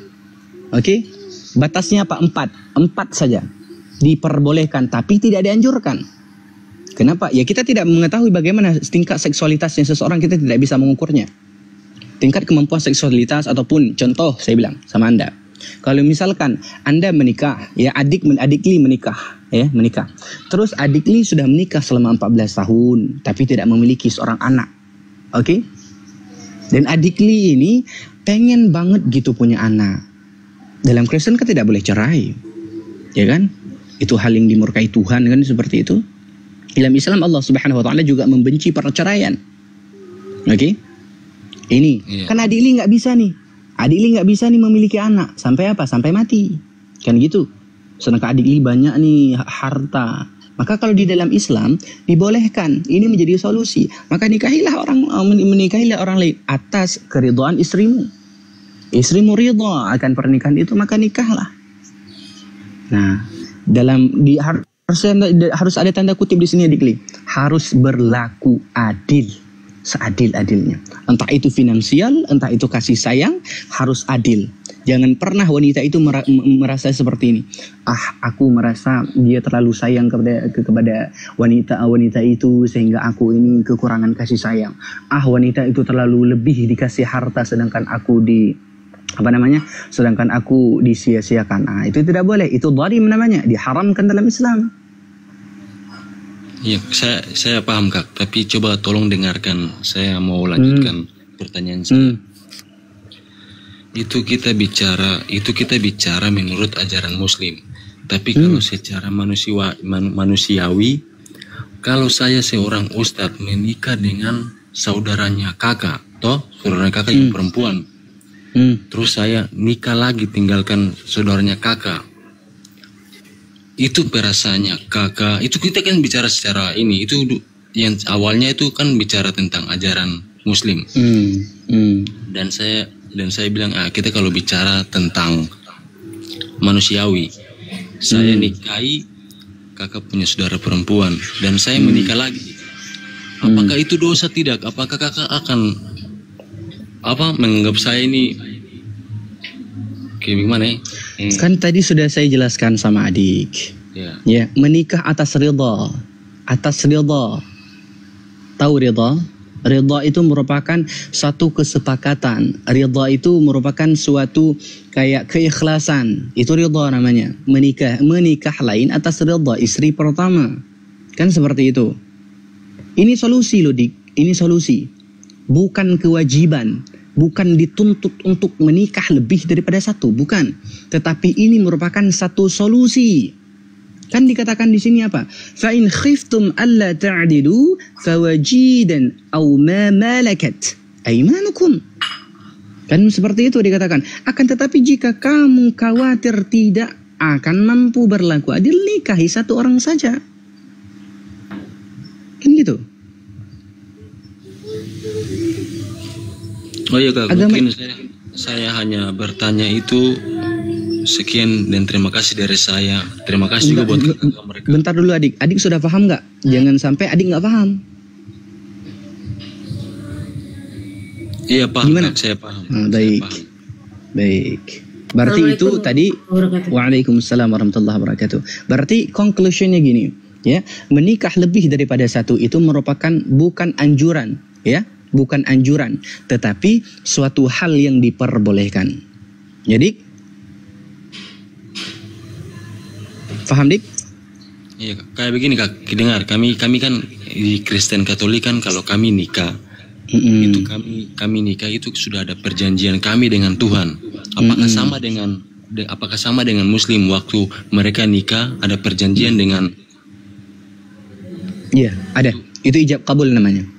Oke? Batasnya apa? 4 saja. Diperbolehkan tapi tidak dianjurkan. Kenapa? Ya kita tidak mengetahui bagaimana tingkat seksualitasnya seseorang, kita tidak bisa mengukurnya. Tingkat kemampuan seksualitas ataupun contoh saya bilang sama Anda. Kalau misalkan Anda menikah, ya adik Li menikah, ya menikah. Terus adik Li sudah menikah selama 14 tahun tapi tidak memiliki seorang anak. Oke? Dan adik Li ini pengen banget gitu punya anak. Dalam Kristen kan tidak boleh cerai. Ya kan? Itu hal yang dimurkai Tuhan kan, seperti itu. Dalam Islam Allah Subhanahu wa taala juga membenci perceraian. Oke? Ini kan adik Li nggak bisa nih. Adik Li nggak bisa nih memiliki anak sampai apa? Sampai mati. Kan gitu. Sedangkan adik Li banyak nih harta. Maka kalau di dalam Islam dibolehkan, ini menjadi solusi. Maka menikahilah orang lain atas keridhaan istrimu. Istrimu ridha akan pernikahan itu, maka nikahlah. Nah, harus ada tanda kutip di sini adik Li. Harus berlaku adil, seadil-adilnya. Entah itu finansial, entah itu kasih sayang, harus adil. Jangan pernah wanita itu merasa seperti ini. Aku merasa dia terlalu sayang kepada wanita itu sehingga aku ini kekurangan kasih sayang. Wanita itu terlalu lebih dikasih harta sedangkan aku disia-siakan. Itu tidak boleh. Itu dhalim namanya, diharamkan dalam Islam. Iya, saya paham Kak. Tapi coba tolong dengarkan. Saya mau lanjutkan pertanyaan saya. Itu kita bicara menurut ajaran Muslim. Tapi kalau secara manusiawi, kalau saya seorang ustadz menikah dengan saudaranya kakak, saudara kakak yang perempuan, terus saya nikah lagi tinggalkan saudaranya kakak, itu perasaannya kakak. Itu kita kan bicara secara ini. Itu yang awalnya itu kan bicara tentang ajaran Muslim. Dan saya bilang kita kalau bicara tentang manusiawi, saya nikahi kakak punya saudara perempuan dan saya menikah lagi. Apakah itu dosa? Tidak. Apakah kakak akan menganggap saya ini kayak gimana ya? Kan tadi sudah saya jelaskan sama adik. Ya, menikah atas ridha. Atas ridha. Tahu ridha? Ridha itu merupakan satu kesepakatan. Ridha itu merupakan suatu kayak keikhlasan. Itu ridha namanya. Menikah lain atas ridha istri pertama. Kan seperti itu. Ini solusi loh, Dik. Ini solusi. Bukan kewajiban. Bukan dituntut untuk menikah lebih daripada satu, bukan. Tetapi ini merupakan satu solusi. Kan dikatakan di sini apa? Fa in khiftum alla ta'dilu fawajidan aw ma malakat aymanukum. Kan seperti itu dikatakan. Akan tetapi jika kamu khawatir tidak akan mampu berlaku adil, nikahi satu orang saja. Kan gitu. Oh iya kak, mungkin saya hanya bertanya itu sekian dan terima kasih dari saya. Terima kasih juga buat kakak mereka. Bentar dulu adik, adik sudah paham nggak? Jangan sampai adik nggak paham. Iya paham. Gimana? Kak, saya paham. Baik, Saya paham. baik. Berarti itu tadi. Waalaikumsalam warahmatullahi wabarakatuh. Berarti conclusionnya gini, ya, menikah lebih daripada satu itu merupakan bukan anjuran, ya. Bukan anjuran, tetapi suatu hal yang diperbolehkan. Jadi, paham Dik? Iya kak, kayak begini kak, dengar kami kan di Kristen Katolik kan kalau kami nikah itu kami nikah itu sudah ada perjanjian kami dengan Tuhan. Apakah sama dengan Muslim waktu mereka nikah ada perjanjian dengan? Iya, ada. Itu ijab kabul namanya.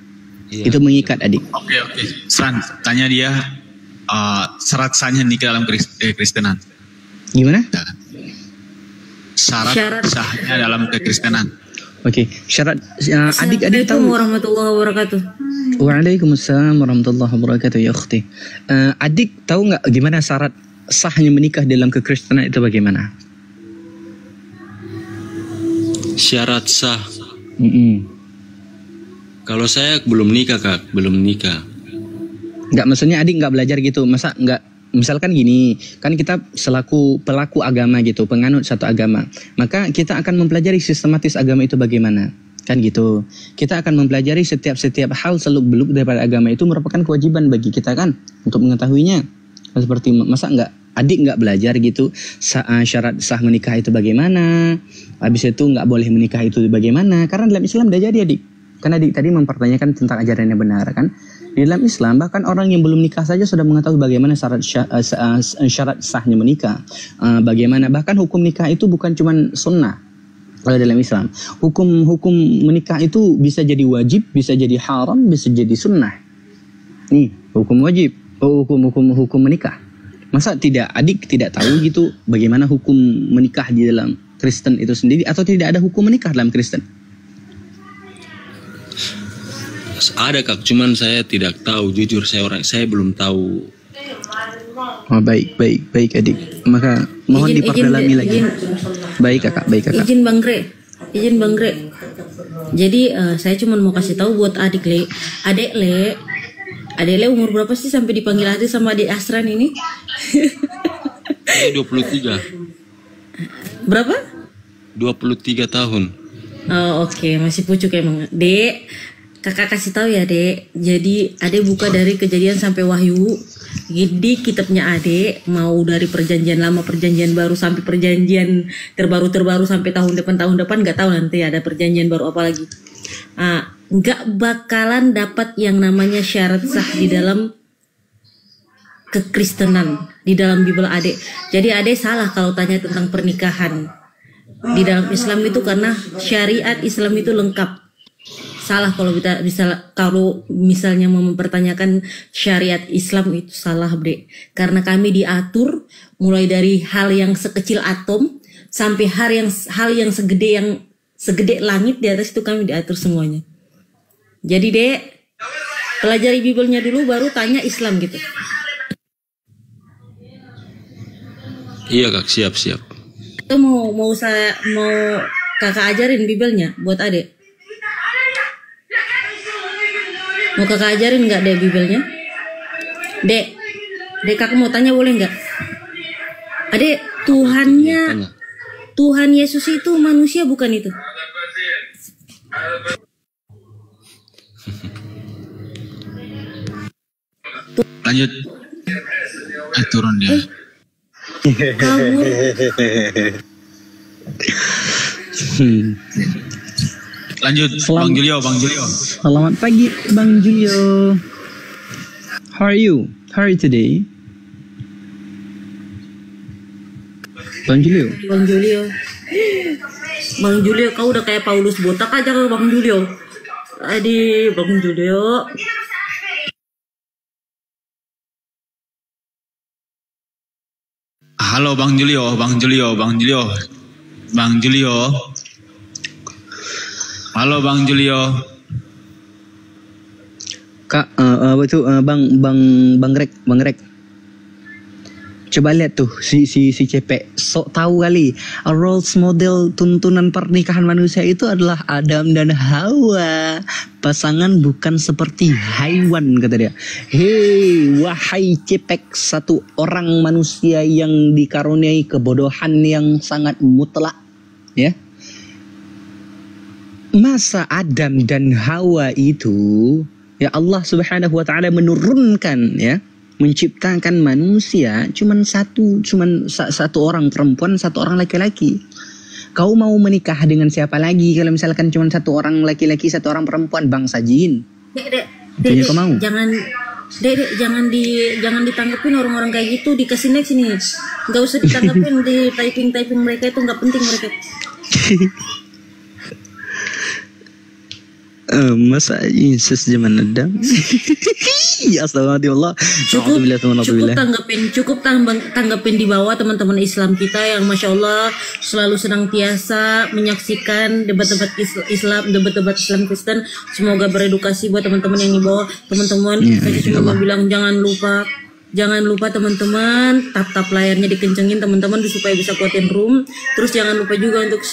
Iya. Itu mengikat adik. Oke. San, tanya dia syarat sahnya nikah dalam kekristenan. Gimana? Syarat sahnya dalam kekristenan. Oke, syarat adik-adik tahu. Assalamualaikum warahmatullahi wabarakatuh. Waalaikumsalam warahmatullahi wabarakatuh ya ukhti. Adik tahu nggak gimana syarat sahnya menikah dalam kekristenan itu bagaimana? Syarat sah. Kalau saya belum nikah kak, belum nikah. Nggak, maksudnya adik nggak belajar gitu, masa nggak? Misalkan gini, kan kita selaku pelaku agama gitu, penganut satu agama, maka kita akan mempelajari sistematis agama itu bagaimana, kan gitu. Kita akan mempelajari setiap hal seluk-beluk daripada agama itu merupakan kewajiban bagi kita kan, untuk mengetahuinya. Seperti masa adik nggak belajar gitu, syarat sah menikah itu bagaimana, habis itu nggak boleh menikah itu bagaimana, karena dalam Islam udah jadi adik. Karena adik tadi mempertanyakan tentang ajaran yang benar kan. Di dalam Islam bahkan orang yang belum nikah saja sudah mengetahui bagaimana syarat sahnya menikah. Bagaimana bahkan hukum nikah itu bukan cuma sunnah. Kalau dalam Islam, hukum menikah itu bisa jadi wajib, bisa jadi haram, bisa jadi sunnah. Nih, hukum wajib, hukum menikah. Masa adik tidak tahu gitu bagaimana hukum menikah di dalam Kristen itu sendiri, atau tidak ada hukum menikah dalam Kristen? Ada kak, cuman saya tidak tahu, jujur saya belum tahu. Oh, baik adik. Maka mohon diperdalami lagi. Baik kakak. Izin Bang Gre. Jadi saya cuma mau kasih tahu buat adik Le umur berapa sih sampai dipanggil adik sama adik Asran ini? Saya 23. Berapa? 23 tahun. Oh, oke, masih pucuk emang. Dek, kakak kasih tahu ya Dek. Jadi Adek buka dari Kejadian sampai Wahyu. Jadi kitabnya Adek mau dari perjanjian lama, perjanjian baru sampai perjanjian terbaru sampai tahun depan nggak tahu nanti ada perjanjian baru apa lagi. Nggak bakalan dapat yang namanya syarat sah di dalam kekristenan di dalam Bible Adek. Jadi Adek salah kalau tanya tentang pernikahan di dalam Islam itu, karena syariat Islam itu lengkap. salah kalau misalnya mau mempertanyakan syariat Islam itu salah, Bre. Karena kami diatur mulai dari hal yang sekecil atom sampai hal yang segede langit, di atas itu kami diatur semuanya. Jadi Dek, pelajari Bibelnya dulu baru tanya Islam gitu. Iya Kak, siap. Itu mau kakak ajarin Bibelnya buat adek. Mau kakak ajarin nggak Dek Bibelnya? Dek kakak mau tanya boleh nggak? Adek, Tuhan Yesus itu manusia bukan itu? Lanjut. Turun dia. Kamu Lanjut. Bang Julio. Selamat pagi Bang Julio. How are you today? Bang Julio, kau udah kayak Paulus botak aja ke Bang Julio. Bang Julio. Halo Bang Julio. Halo Bang Julio. Kak, Bang Greg. Coba lihat tuh si Cepek, sok tahu kali. Role model tuntunan pernikahan manusia itu adalah Adam dan Hawa. Pasangan bukan seperti hewan, kata dia. Hei, wahai Cepek, satu orang manusia yang dikaruniai kebodohan yang sangat mutlak, ya. Masa Adam dan Hawa itu, ya Allah Subhanahu wa taala menurunkan, ya, menciptakan manusia cuman satu orang perempuan, satu orang laki-laki. Kau mau menikah dengan siapa lagi kalau misalkan cuman satu orang laki-laki, satu orang perempuan? Bangsa jin. Dek, kau mau? Jangan ditanggepin orang-orang kayak gitu, dikasih next sini. Enggak usah ditanggepin di typing mereka itu enggak penting mereka. Masa Yesus zaman Adam? Astagfirullah. Cukup tanggapin di bawah teman-teman Islam kita yang masya Allah selalu senantiasa menyaksikan debat-debat Islam Kristen. Semoga beredukasi buat teman-teman yang di bawah. Teman-teman, saya cuma mau bilang jangan lupa teman-teman, tap layarnya dikencengin teman-teman supaya bisa kuatin room. Terus jangan lupa juga untuk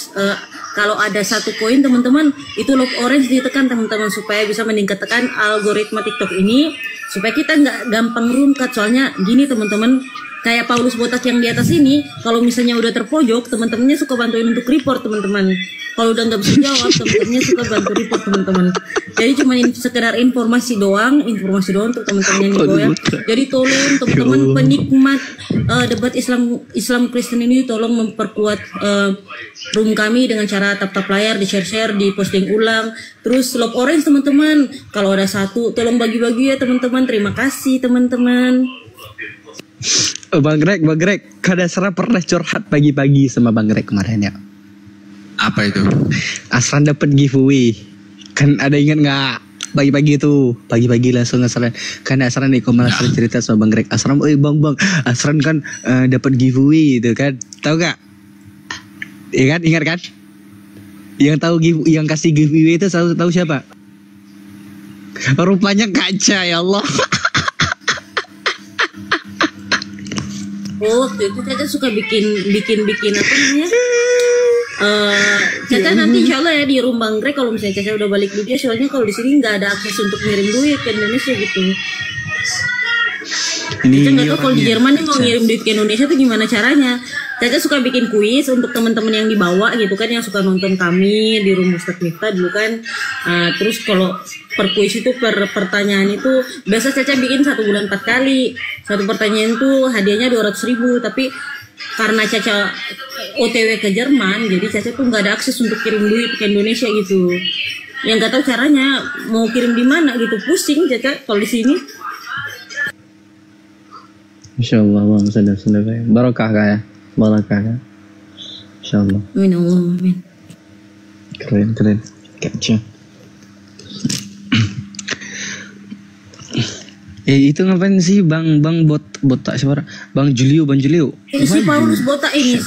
kalau ada satu koin teman-teman, itu lock orange ditekan teman-teman supaya bisa meningkatkan algoritma TikTok ini supaya kita nggak gampang room cut. Soalnya gini teman-teman, kayak Paulus botak yang di atas ini, kalau misalnya udah terpojok, teman-temannya suka bantuin untuk report teman-teman. Kalau udah nggak bisa jawab, teman-temannya suka bantu report teman-teman. Jadi cuma sekedar informasi doang untuk teman-teman yang di bawah ya. Jadi tolong teman-teman penikmat debat Islam Kristen ini tolong memperkuat room kami dengan cara tap layar, di share, di posting ulang. Terus lock orange teman-teman. Kalau ada satu, tolong bagi-bagi ya teman-teman. Terima kasih teman-teman. Bang Greg, Kadasra pernah curhat pagi-pagi sama Bang Greg kemarin ya. Apa itu? Asran dapat giveaway. Kan ada ingat nggak? Pagi-pagi langsung Asran. Kan Asran nih malah cerita sama Bang Greg. Asran, bang, Asran kan dapat giveaway itu kan. Tahu gak? Iya kan? Ingat kan? Yang kasih giveaway itu tahu siapa? Rupanya Kaca, ya Allah. Oh, itu Caca suka bikin apa namanya? Caca nanti insya Allah ya di room Bang Greg kalau misalnya Caca udah balik dunia, soalnya kalau di sini nggak ada akses untuk ngirim duit ke Indonesia gitu. Caca nggak tahu kalau di Jerman mau ngirim duit ke Indonesia tuh gimana caranya. Caca suka bikin kuis untuk teman-teman yang dibawa gitu kan, yang suka nonton kami di room Ustadz Miftah dulu kan. Terus kalau per kuis itu per pertanyaan itu biasa Caca bikin 1 bulan 4 kali. Satu pertanyaan tuh hadiahnya 200.000, tapi karena Caca OTW ke Jerman, jadi Caca tuh nggak ada akses untuk kirim duit ke Indonesia gitu. Yang nggak tahu caranya mau kirim di mana gitu, pusing Caca kalau di sini. Insya Allah, Bang, sudah barokah ya, Insya Allah. Amin Allah, amin. Keren, Kaca. Itu ngapain sih Bang botak siapa? Bang Julio. Si Paulus botak ini,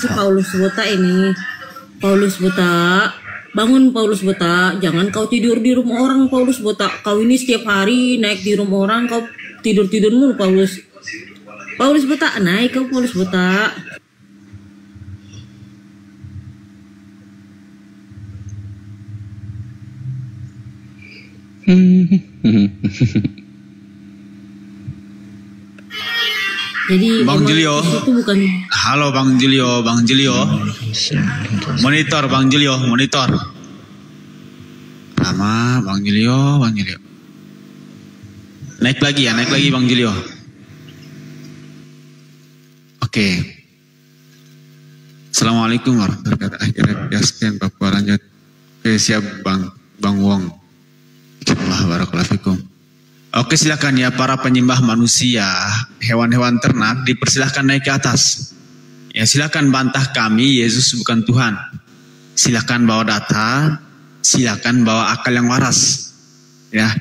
Paulus botak. Bangun Paulus botak, jangan kau tidur di rumah orang Paulus botak. Kau ini setiap hari naik di rumah orang, kau tidur mulu Paulus. Paulus botak, naik kau Paulus botak. Jadi Bang Julio. Itu bukan. Halo Bang Julio. Monitor Bang Julio, monitor. Lama Bang Julio. Naik lagi Bang Julio. Oke. Assalamualaikum warahmatullahi wabarakatuh. Akhirnya biaskan Bapak lanjut. Oke, siap Bang Wong. Insyaallah barakallahu fikum. Oke, silakan ya para penyembah manusia, hewan-hewan ternak dipersilahkan naik ke atas. Ya, silakan bantah kami Yesus bukan Tuhan. Silakan bawa data, silakan bawa akal yang waras. Ya.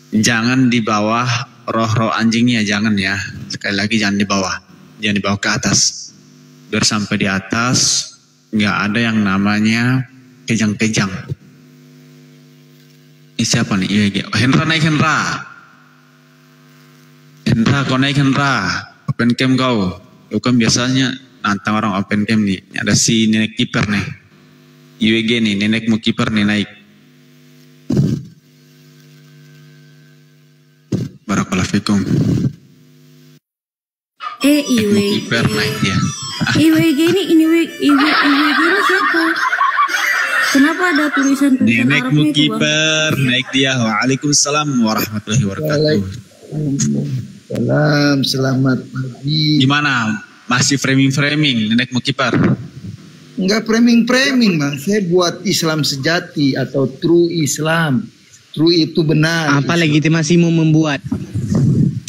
Jangan di bawah roh-roh anjingnya, jangan ya. Sekali lagi jangan dibawa ke atas. Biar sampai di atas nggak ada yang namanya kejang-kejang. Ini siapa nih? Hendra naik Hendra, kau naik Hendra. Open cam kau kan biasanya nantang orang open cam nih. Ada si nenek kiper nih, IWG nih, nenek mau kiper nih naik. Barakallahu fikum. IWG. Kiper naik ya. IWG ini siapa? Kenapa ada tulisan Nenek Arabnya itu, Bang? kiper naik dia. Waalaikumsalam warahmatullahi wabarakatuh. Salam, selamat pagi. Gimana? Masih framing nenek kiper? Enggak framing Bang. Saya buat Islam sejati atau true Islam. True itu benar. Apa legitimasimu membuat?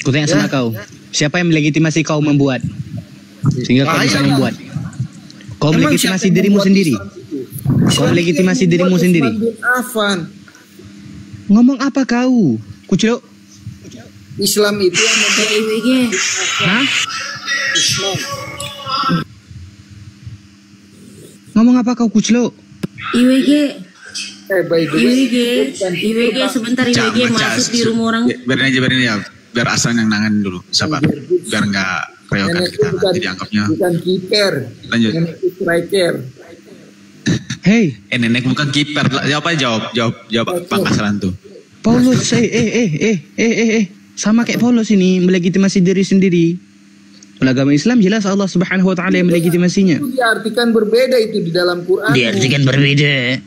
Ku tanya sama kau. Siapa yang melegitimasi kau membuat? Sehingga kau bisa membuat. Kau melegitimasi dirimu sendiri. Kau legitimasi dirimu sendiri. Ngomong apa kau? Kucuk. Islam itu yang membuat IWG. Hah? Islam. Ngomong apa kau kucuk? IWG. By the way, IWG sebentar IWG masuk di rumah orang. Biarin aja, biar asal yang nangan dulu, sabar. Biar nggak kereokan kita nanti dianggapnya. Bukan kiper. Lanjut. Nenek itu striker. Hei, Nenek bukan kiper. Jawab pangkasalan tuh. Paulus, sama kayak Paulus ini melegitimasi diri sendiri. Agama Islam jelas Allah Subhanahu wa taala yang melegitimasinya. Itu diartikan berbeda itu di dalam Quran. Diartikan berbeda.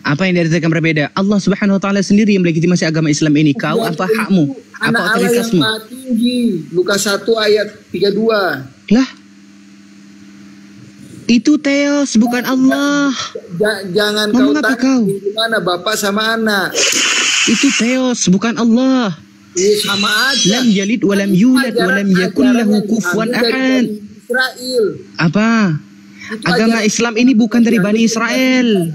Apa yang diartikan berbeda? Allah Subhanahu wa taala sendiri yang melegitimasi agama Islam ini. Kau apa hakmu? Apa Anak Allah yang otoritasmu? maha tinggi. Lukas 1 ayat 32. Lah. Itu Theos bukan Allah. Jangan Ngomong kau apa tanya kau? di mana bapak sama anak. Itu Theos bukan Allah. Sama aja. Lam yalid wa lam yulad wa lam yakul lahu kufuwan ahad. Israel. Apa? Agama Islam ini bukan dari Bani Israel.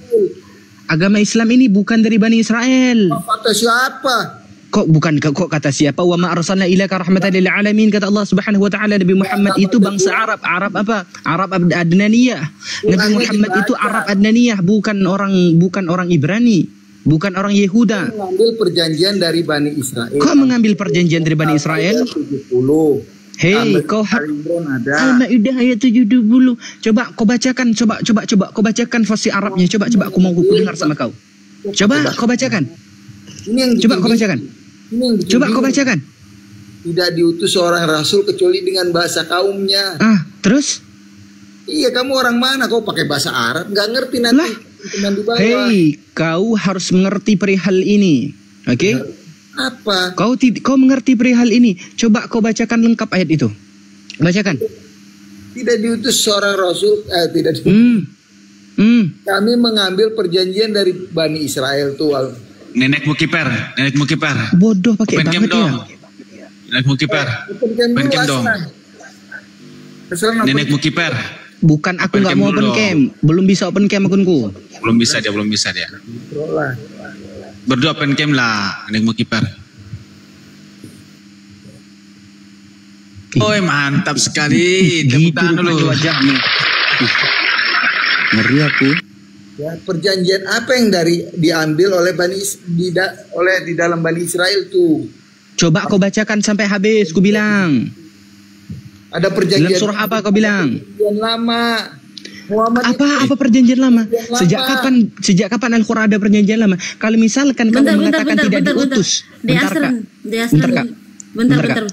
Agama Islam ini bukan dari Bani Israel. Kata siapa? Kok kata siapa? Wa ma arsalna ilaka rahmatan lil alamin, kata Allah Subhanahu wa taala. Nabi Muhammad itu bangsa Arab. Arab apa? Arab Adnaniyah. Nabi Muhammad itu Arab Adnaniyah, bukan orang Ibrani. Bukan orang Yehuda. Mengambil perjanjian dari Bani Israel. Kau mengambil perjanjian dari Bani Israel? 70. Hei, kau Al-Maidah ayat 70. Coba kau bacakan, coba kau bacakan versi Arabnya. Coba aku mau dengar sama kau. Coba kau bacakan. Coba kau bacakan. Coba kau bacakan. Tidak diutus seorang rasul kecuali dengan bahasa kaumnya. Terus? Iya, kamu orang mana? Kau pakai bahasa Arab? Nggak ngerti nanti. Hei, kau harus mengerti perihal ini, oke? Okay? Apa? Kau mengerti perihal ini. Coba kau bacakan lengkap ayat itu. Bacakan. Tidak diutus seorang rasul. Tidak diutus. Kami mengambil perjanjian dari Bani Israel tuh. Nenek mukiper. Bodoh pakai banget ya. Nenek mukiper. Open cam dong. Nenek mukiper. Bukan, aku nggak mau open cam. Belum bisa open cam akunku. Belum bisa dia. Berdua open cam lah, nenek mau kiper. Oh, mantap sekali. Tepuk tangan dulu. Wajahnya. Ngeri aku. Ya, perjanjian apa yang diambil oleh di dalam Bani Israel tuh? Coba kau bacakan sampai habis, ku bilang. Ada perjanjian. Dalam surah apa kau bilang? Perjanjian lama. Muhammad Apa perjanjian lama? Sejak kapan Al-Qur'an ada perjanjian lama? Kalau misalkan kamu mengatakan tidak diutus. Bentar.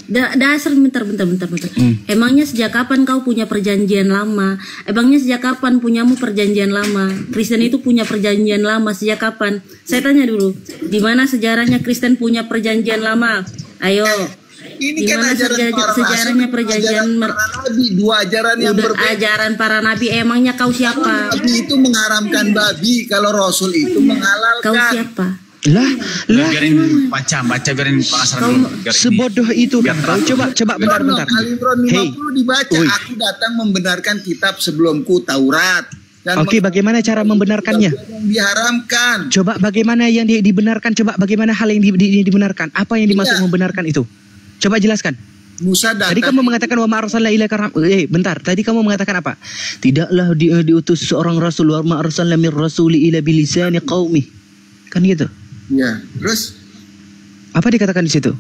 Emangnya sejak kapan kau punya perjanjian lama? Emangnya sejak kapan punyamu perjanjian lama? Kristen itu punya perjanjian lama sejak kapan? Saya tanya dulu, di mana sejarahnya Kristen punya perjanjian lama? Ayo. Ini kan ajaran sejarahnya perjanjian nabi, dua ajaran yang berbeda. Ajaran para nabi, emangnya kau siapa? Nabi itu mengharamkan babi, kalau Rasul itu menghalalkan. Kau siapa? Lah. Biarin baca biarin pengasaran dulu. Sebodoh itu kan kau. Coba bentar. Al-Imran 50 dibaca. Aku datang membenarkan kitab sebelumku, Taurat. Oke, bagaimana cara membenarkannya? Yang diharamkan. Coba bagaimana yang dibenarkan? Coba bagaimana hal yang dibenarkan? Apa yang dimaksud membenarkan itu? Coba jelaskan. Musa datang. Tadi kamu mengatakan wa ma arsalna ila bentar. Tadi kamu mengatakan apa? Tidaklah diutus seorang rasul wa ma arsalna mir rasuli ila bilisani qaumi. Kan gitu. Ya, terus apa dikatakan di situ?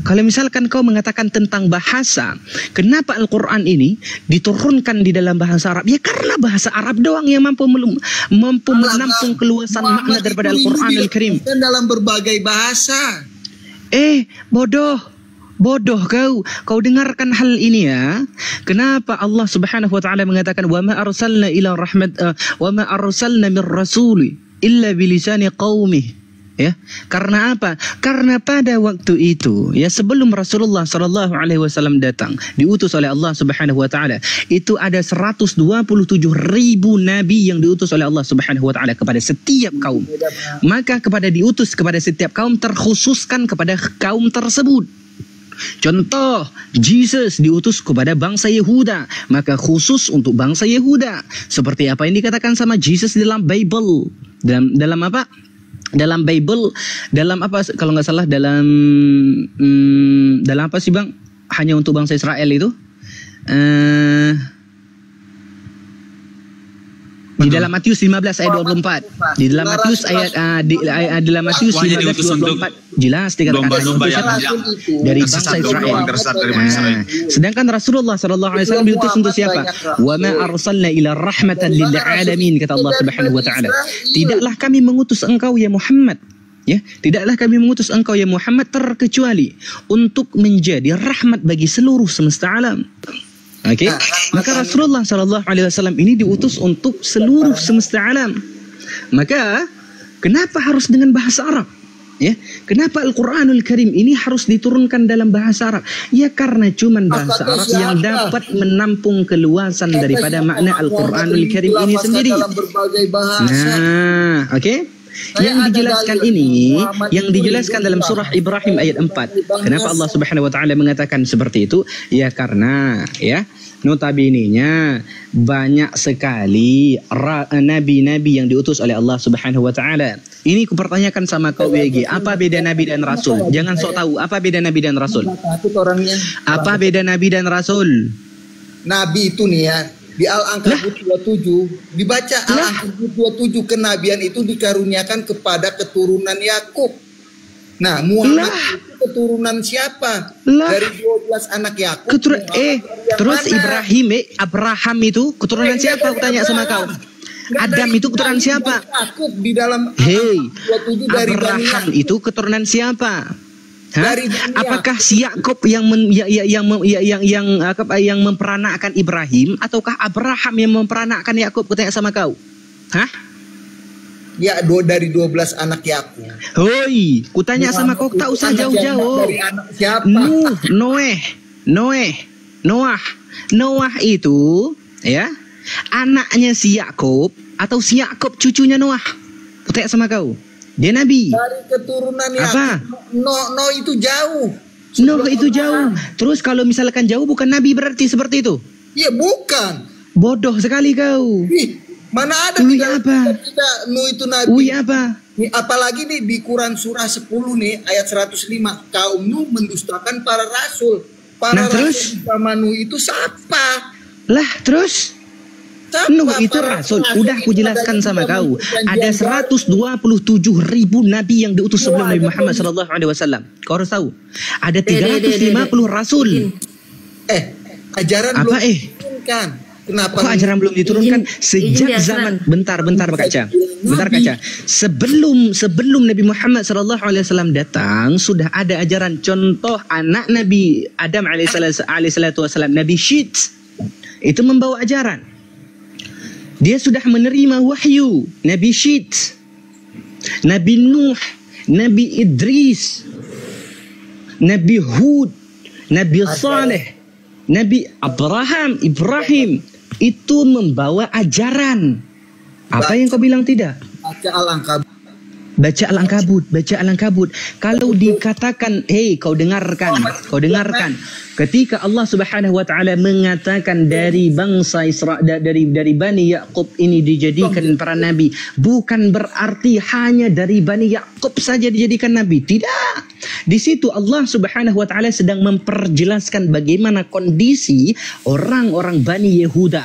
Kalau misalkan kau mengatakan tentang bahasa, kenapa Al-Qur'an ini diturunkan di dalam bahasa Arab? Ya karena bahasa Arab doang yang mampu menampung keluasan makna daripada Al-Qur'anul Karim. Dan dalam berbagai bahasa. Bodoh kau dengarkan hal ini ya. Kenapa Allah Subhanahu wa taala mengatakan wa ma arsalna mir rasuli illa bilisani qaumi. Ya, karena apa? Karena pada waktu itu ya sebelum Rasulullah sallallahu alaihi wasallam datang, diutus oleh Allah Subhanahu wa taala, itu ada 127.000 nabi yang diutus oleh Allah Subhanahu wa taala kepada setiap kaum. Maka diutus kepada setiap kaum terkhususkan kepada kaum tersebut. Contoh, Jesus diutus kepada bangsa Yehuda, maka khusus untuk bangsa Yehuda. Seperti apa yang dikatakan sama Jesus dalam Bible. Dalam apa? Dalam Bible, dalam apa kalau nggak salah dalam apa sih Bang? Hanya untuk bangsa Israel itu. Di dalam Matius 15 ayat 24. Di dalam Matius dalam Matius 15 24 jelas dikatakan dari bangsa Israel. Sedangkan Rasulullah sallallahu alaihi wasallam diutus untuk siapa? Wa ma arsalna ila rahmatan lil alamin, kata Allah Subhanahu wa taala. Tidaklah kami mengutus engkau ya Muhammad. Ya, tidaklah kami mengutus engkau ya Muhammad terkecuali untuk menjadi rahmat bagi seluruh semesta alam. Oke, maka Rasulullah Sallallahu Alaihi Wasallam ini diutus untuk seluruh semesta alam. Maka kenapa harus dengan bahasa Arab? Ya, kenapa Al-Quranul Karim ini harus diturunkan dalam bahasa Arab? Ya karena cuman bahasa Arab yang dapat menampung keluasan daripada makna Al-Quranul Karim ini sendiri. Nah, oke. Yang dijelaskan ini, yang dijelaskan dalam surah Ibrahim ayat 4. Kenapa Allah Subhanahu wa taala mengatakan seperti itu? Ya karena ya notabene-nya banyak sekali nabi-nabi yang diutus oleh Allah Subhanahu wa taala. Ini kupertanyakan sama kau WG, apa beda nabi dan rasul? Jangan sok tahu, apa beda nabi dan rasul? Apa beda nabi dan rasul? Nabi itu nih ya, di Al-Ankabut 27 dibaca Al-Ankabut 27, kenabian itu dikaruniakan kepada keturunan Yakub. Nah, Muhammad itu keturunan siapa? Dari 12 anak Yakub. Terus Abraham itu keturunan siapa? Aku tanya sama kau. Adam itu keturunan siapa? Yakub di dalam 27 dari Abraham itu keturunan siapa? Apakah si Yakub yang memperanakkan Ibrahim ataukah Abraham yang memperanakkan Yakub? Kutanya sama kau. Ya, dari 12 anak Yakub. Hoi, kutanya sama kau, tak usah jauh-jauh. Dari anak siapa? Noah itu ya anaknya si Yakub atau si Yakub cucunya Noah? Kutanya sama kau. Dia nabi. Dari keturunan Yakub. No itu jauh. No itu jauh. Terus kalau misalkan jauh bukan nabi berarti seperti itu? Iya, bukan. Bodoh sekali kau. Mana ada kita Nuh itu nabi. Apa? Apalagi di Quran surah 10 nih ayat 105, kaum Nuh mendustakan para rasul. Nah terus? Sama Nuh itu siapa? Lah terus? Nuh itu rasul. Udah aku jelaskan sama kau. Ada 127.000 nabi yang diutus sebelum Nabi Muhammad SAW. Kau harus tahu. Ada 350 rasul. Ajaran apa belum diturunkan. Kenapa? Kok ajaran belum diturunkan? Sejak zaman bentar Kaca. Bentar Kaca. Sebelum Nabi Muhammad SAW datang, sudah ada ajaran. Contoh anak Nabi Adam alaihissalam, Nabi Syit, itu membawa ajaran. Dia sudah menerima wahyu. Nabi Syit, Nabi Nuh, Nabi Idris, Nabi Hud, Nabi Saleh, Nabi Ibrahim itu membawa ajaran. Apa yang kau bilang tidak? Baca Al-Ankabut. Kalau dikatakan, kau dengarkan. Ketika Allah Subhanahu wa taala mengatakan dari bangsa Israel, dari Bani Yakub ini dijadikan para nabi, bukan berarti hanya dari Bani Yakub saja dijadikan nabi. Tidak. Di situ Allah Subhanahu wa taala sedang memperjelaskan bagaimana kondisi orang-orang Bani Yehuda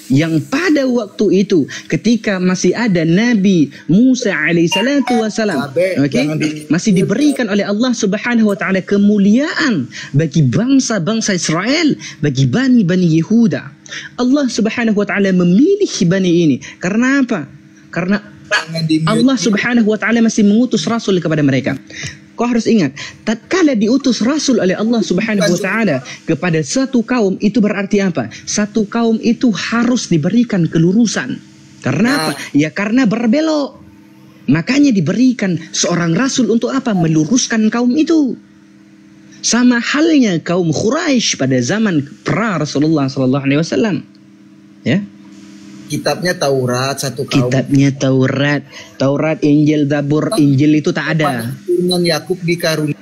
yang pada waktu itu ketika masih ada Nabi Musa alaihissalatu wassalam, masih diberikan oleh Allah Subhanahu wa taala kemuliaan bagi bangsa-bangsa Israel, bagi Bani Yehuda. Allah Subhanahu wa taala memilih Bani ini karena apa? Karena Allah Subhanahu wa taala masih mengutus rasul kepada mereka. Kau harus ingat, tatkala diutus rasul oleh Allah Subhanahu wa taala kepada satu kaum, itu berarti apa? Satu kaum itu harus diberikan kelurusan. Karena apa? Ya karena berbelok. Makanya diberikan seorang rasul untuk apa? Meluruskan kaum itu. Sama halnya kaum Quraisy pada zaman pra Rasulullah sallallahu alaihi wasallam. Ya. Kitabnya Taurat satu kaum. Kitabnya Taurat, Injil, Zabur. Injil itu tak ada. Keturunan Yakub dikaruniai.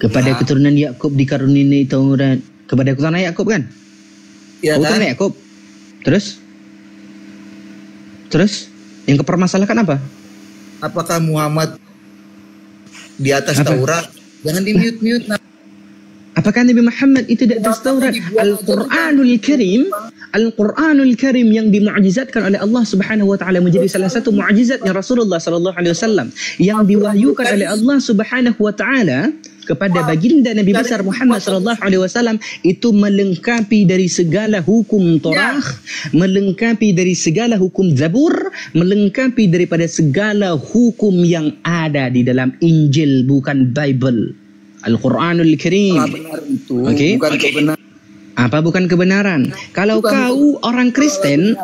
Kepada keturunan Yakub dikaruniai Taurat. Kepada keturunan Yakub kan? Ya, keturunan Yakub. Terus yang kepermasalahkan apa? Apakah Muhammad di atas Taurat? Jangan di mute. Apakah Nabi Muhammad itu di atas Taurat? Al-Quranul Karim yang dimu'jizatkan oleh Allah Subhanahu wa taala menjadi salah satu mu'jizatnya Rasulullah sallallahu alaihi wasallam yang diwahyukan oleh Allah Subhanahu wa taala kepada baginda Nabi besar Muhammad sallallahu alaihi wasallam, itu melengkapi dari segala hukum Torah, melengkapi dari segala hukum Zabur, melengkapi daripada segala hukum yang ada di dalam Injil, bukan Bible. Al-Quranul Karim. Bukan kebenaran. Apa bukan kebenaran? Kalau kau orang Kristen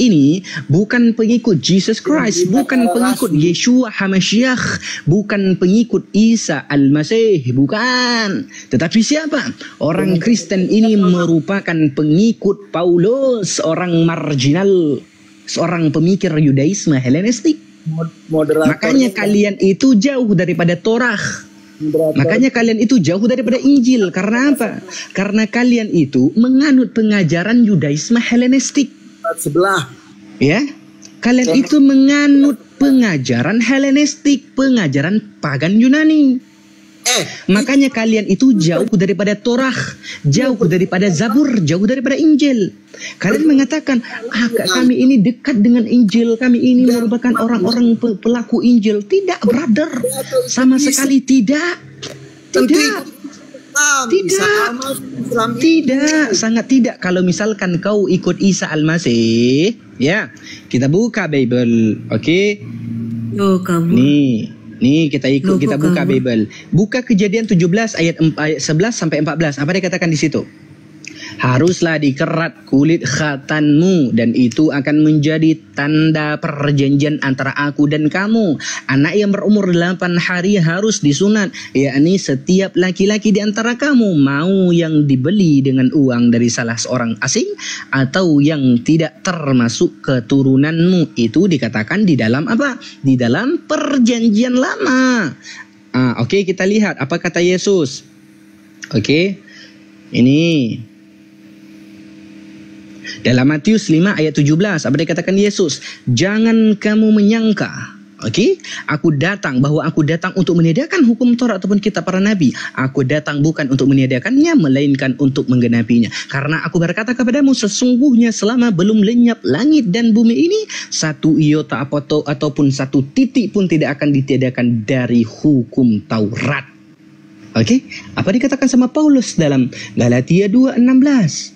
ini bukan pengikut Jesus Christ, bukan pengikut Yeshua HaMashiach, bukan pengikut Isa Al-Masih, bukan. Tetapi siapa? Orang Kristen ini merupakan pengikut Paulus, orang marginal, seorang pemikir Yudaisme Helenistik. Makanya kalian itu jauh daripada Torah. Makanya kalian itu jauh daripada Injil. Karena apa? Karena kalian itu menganut pengajaran Yudaisme Helenistik. Ya, kalian itu menganut pengajaran Helenistik, pengajaran pagan Yunani. Makanya kalian itu jauh daripada Torah, jauh daripada Zabur, jauh daripada Injil. Kalian mengatakan, kami ini dekat dengan Injil, kami ini merupakan orang-orang pelaku Injil. Tidak, brother. Sama sekali tidak. Tidak, sangat tidak. Kalau misalkan kau ikut Isa Al-Masih, ya, kita buka Bible, oke? Oh, kamu. Nih kita ikut, kita buka Bible. Buka Kejadian 17 ayat 11 sampai 14. Apa dia katakan di situ? Haruslah dikerat kulit khatanmu, dan itu akan menjadi tanda perjanjian antara aku dan kamu. Anak yang berumur 8 hari harus disunat, yakni setiap laki-laki di antara kamu, mau yang dibeli dengan uang dari salah seorang asing atau yang tidak termasuk keturunanmu. Itu dikatakan di dalam apa? Di dalam perjanjian lama. Oke, kita lihat apa kata Yesus. Oke, ini dalam Matius 5 ayat 17, apa dikatakan Yesus? Jangan kamu menyangka, Okey, aku datang untuk meniadakan hukum Taurat ataupun kitab para nabi. Aku datang bukan untuk meniadakannya, melainkan untuk menggenapinya. Karena aku berkata kepadamu, sesungguhnya selama belum lenyap langit dan bumi ini, satu iota ataupun satu titik pun tidak akan ditiadakan dari hukum Taurat. Okey, apa dikatakan sama Paulus dalam Galatia 2:16?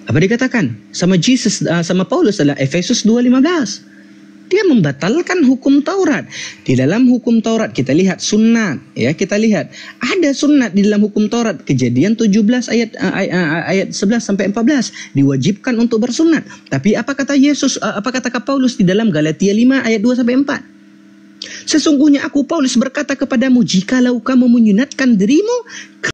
Apa dikatakan sama Paulus dalam Efesus 2:15? Dia membatalkan hukum Taurat. Di dalam hukum Taurat kita lihat sunat, ya, kita lihat ada sunat di dalam hukum Taurat. Kejadian 17 ayat 11 sampai 14 diwajibkan untuk bersunat. Tapi apa kata Paulus di dalam Galatia 5 ayat 2 sampai 4? Sesungguhnya aku Paulus berkata kepadamu, jikalau kamu menyunatkan dirimu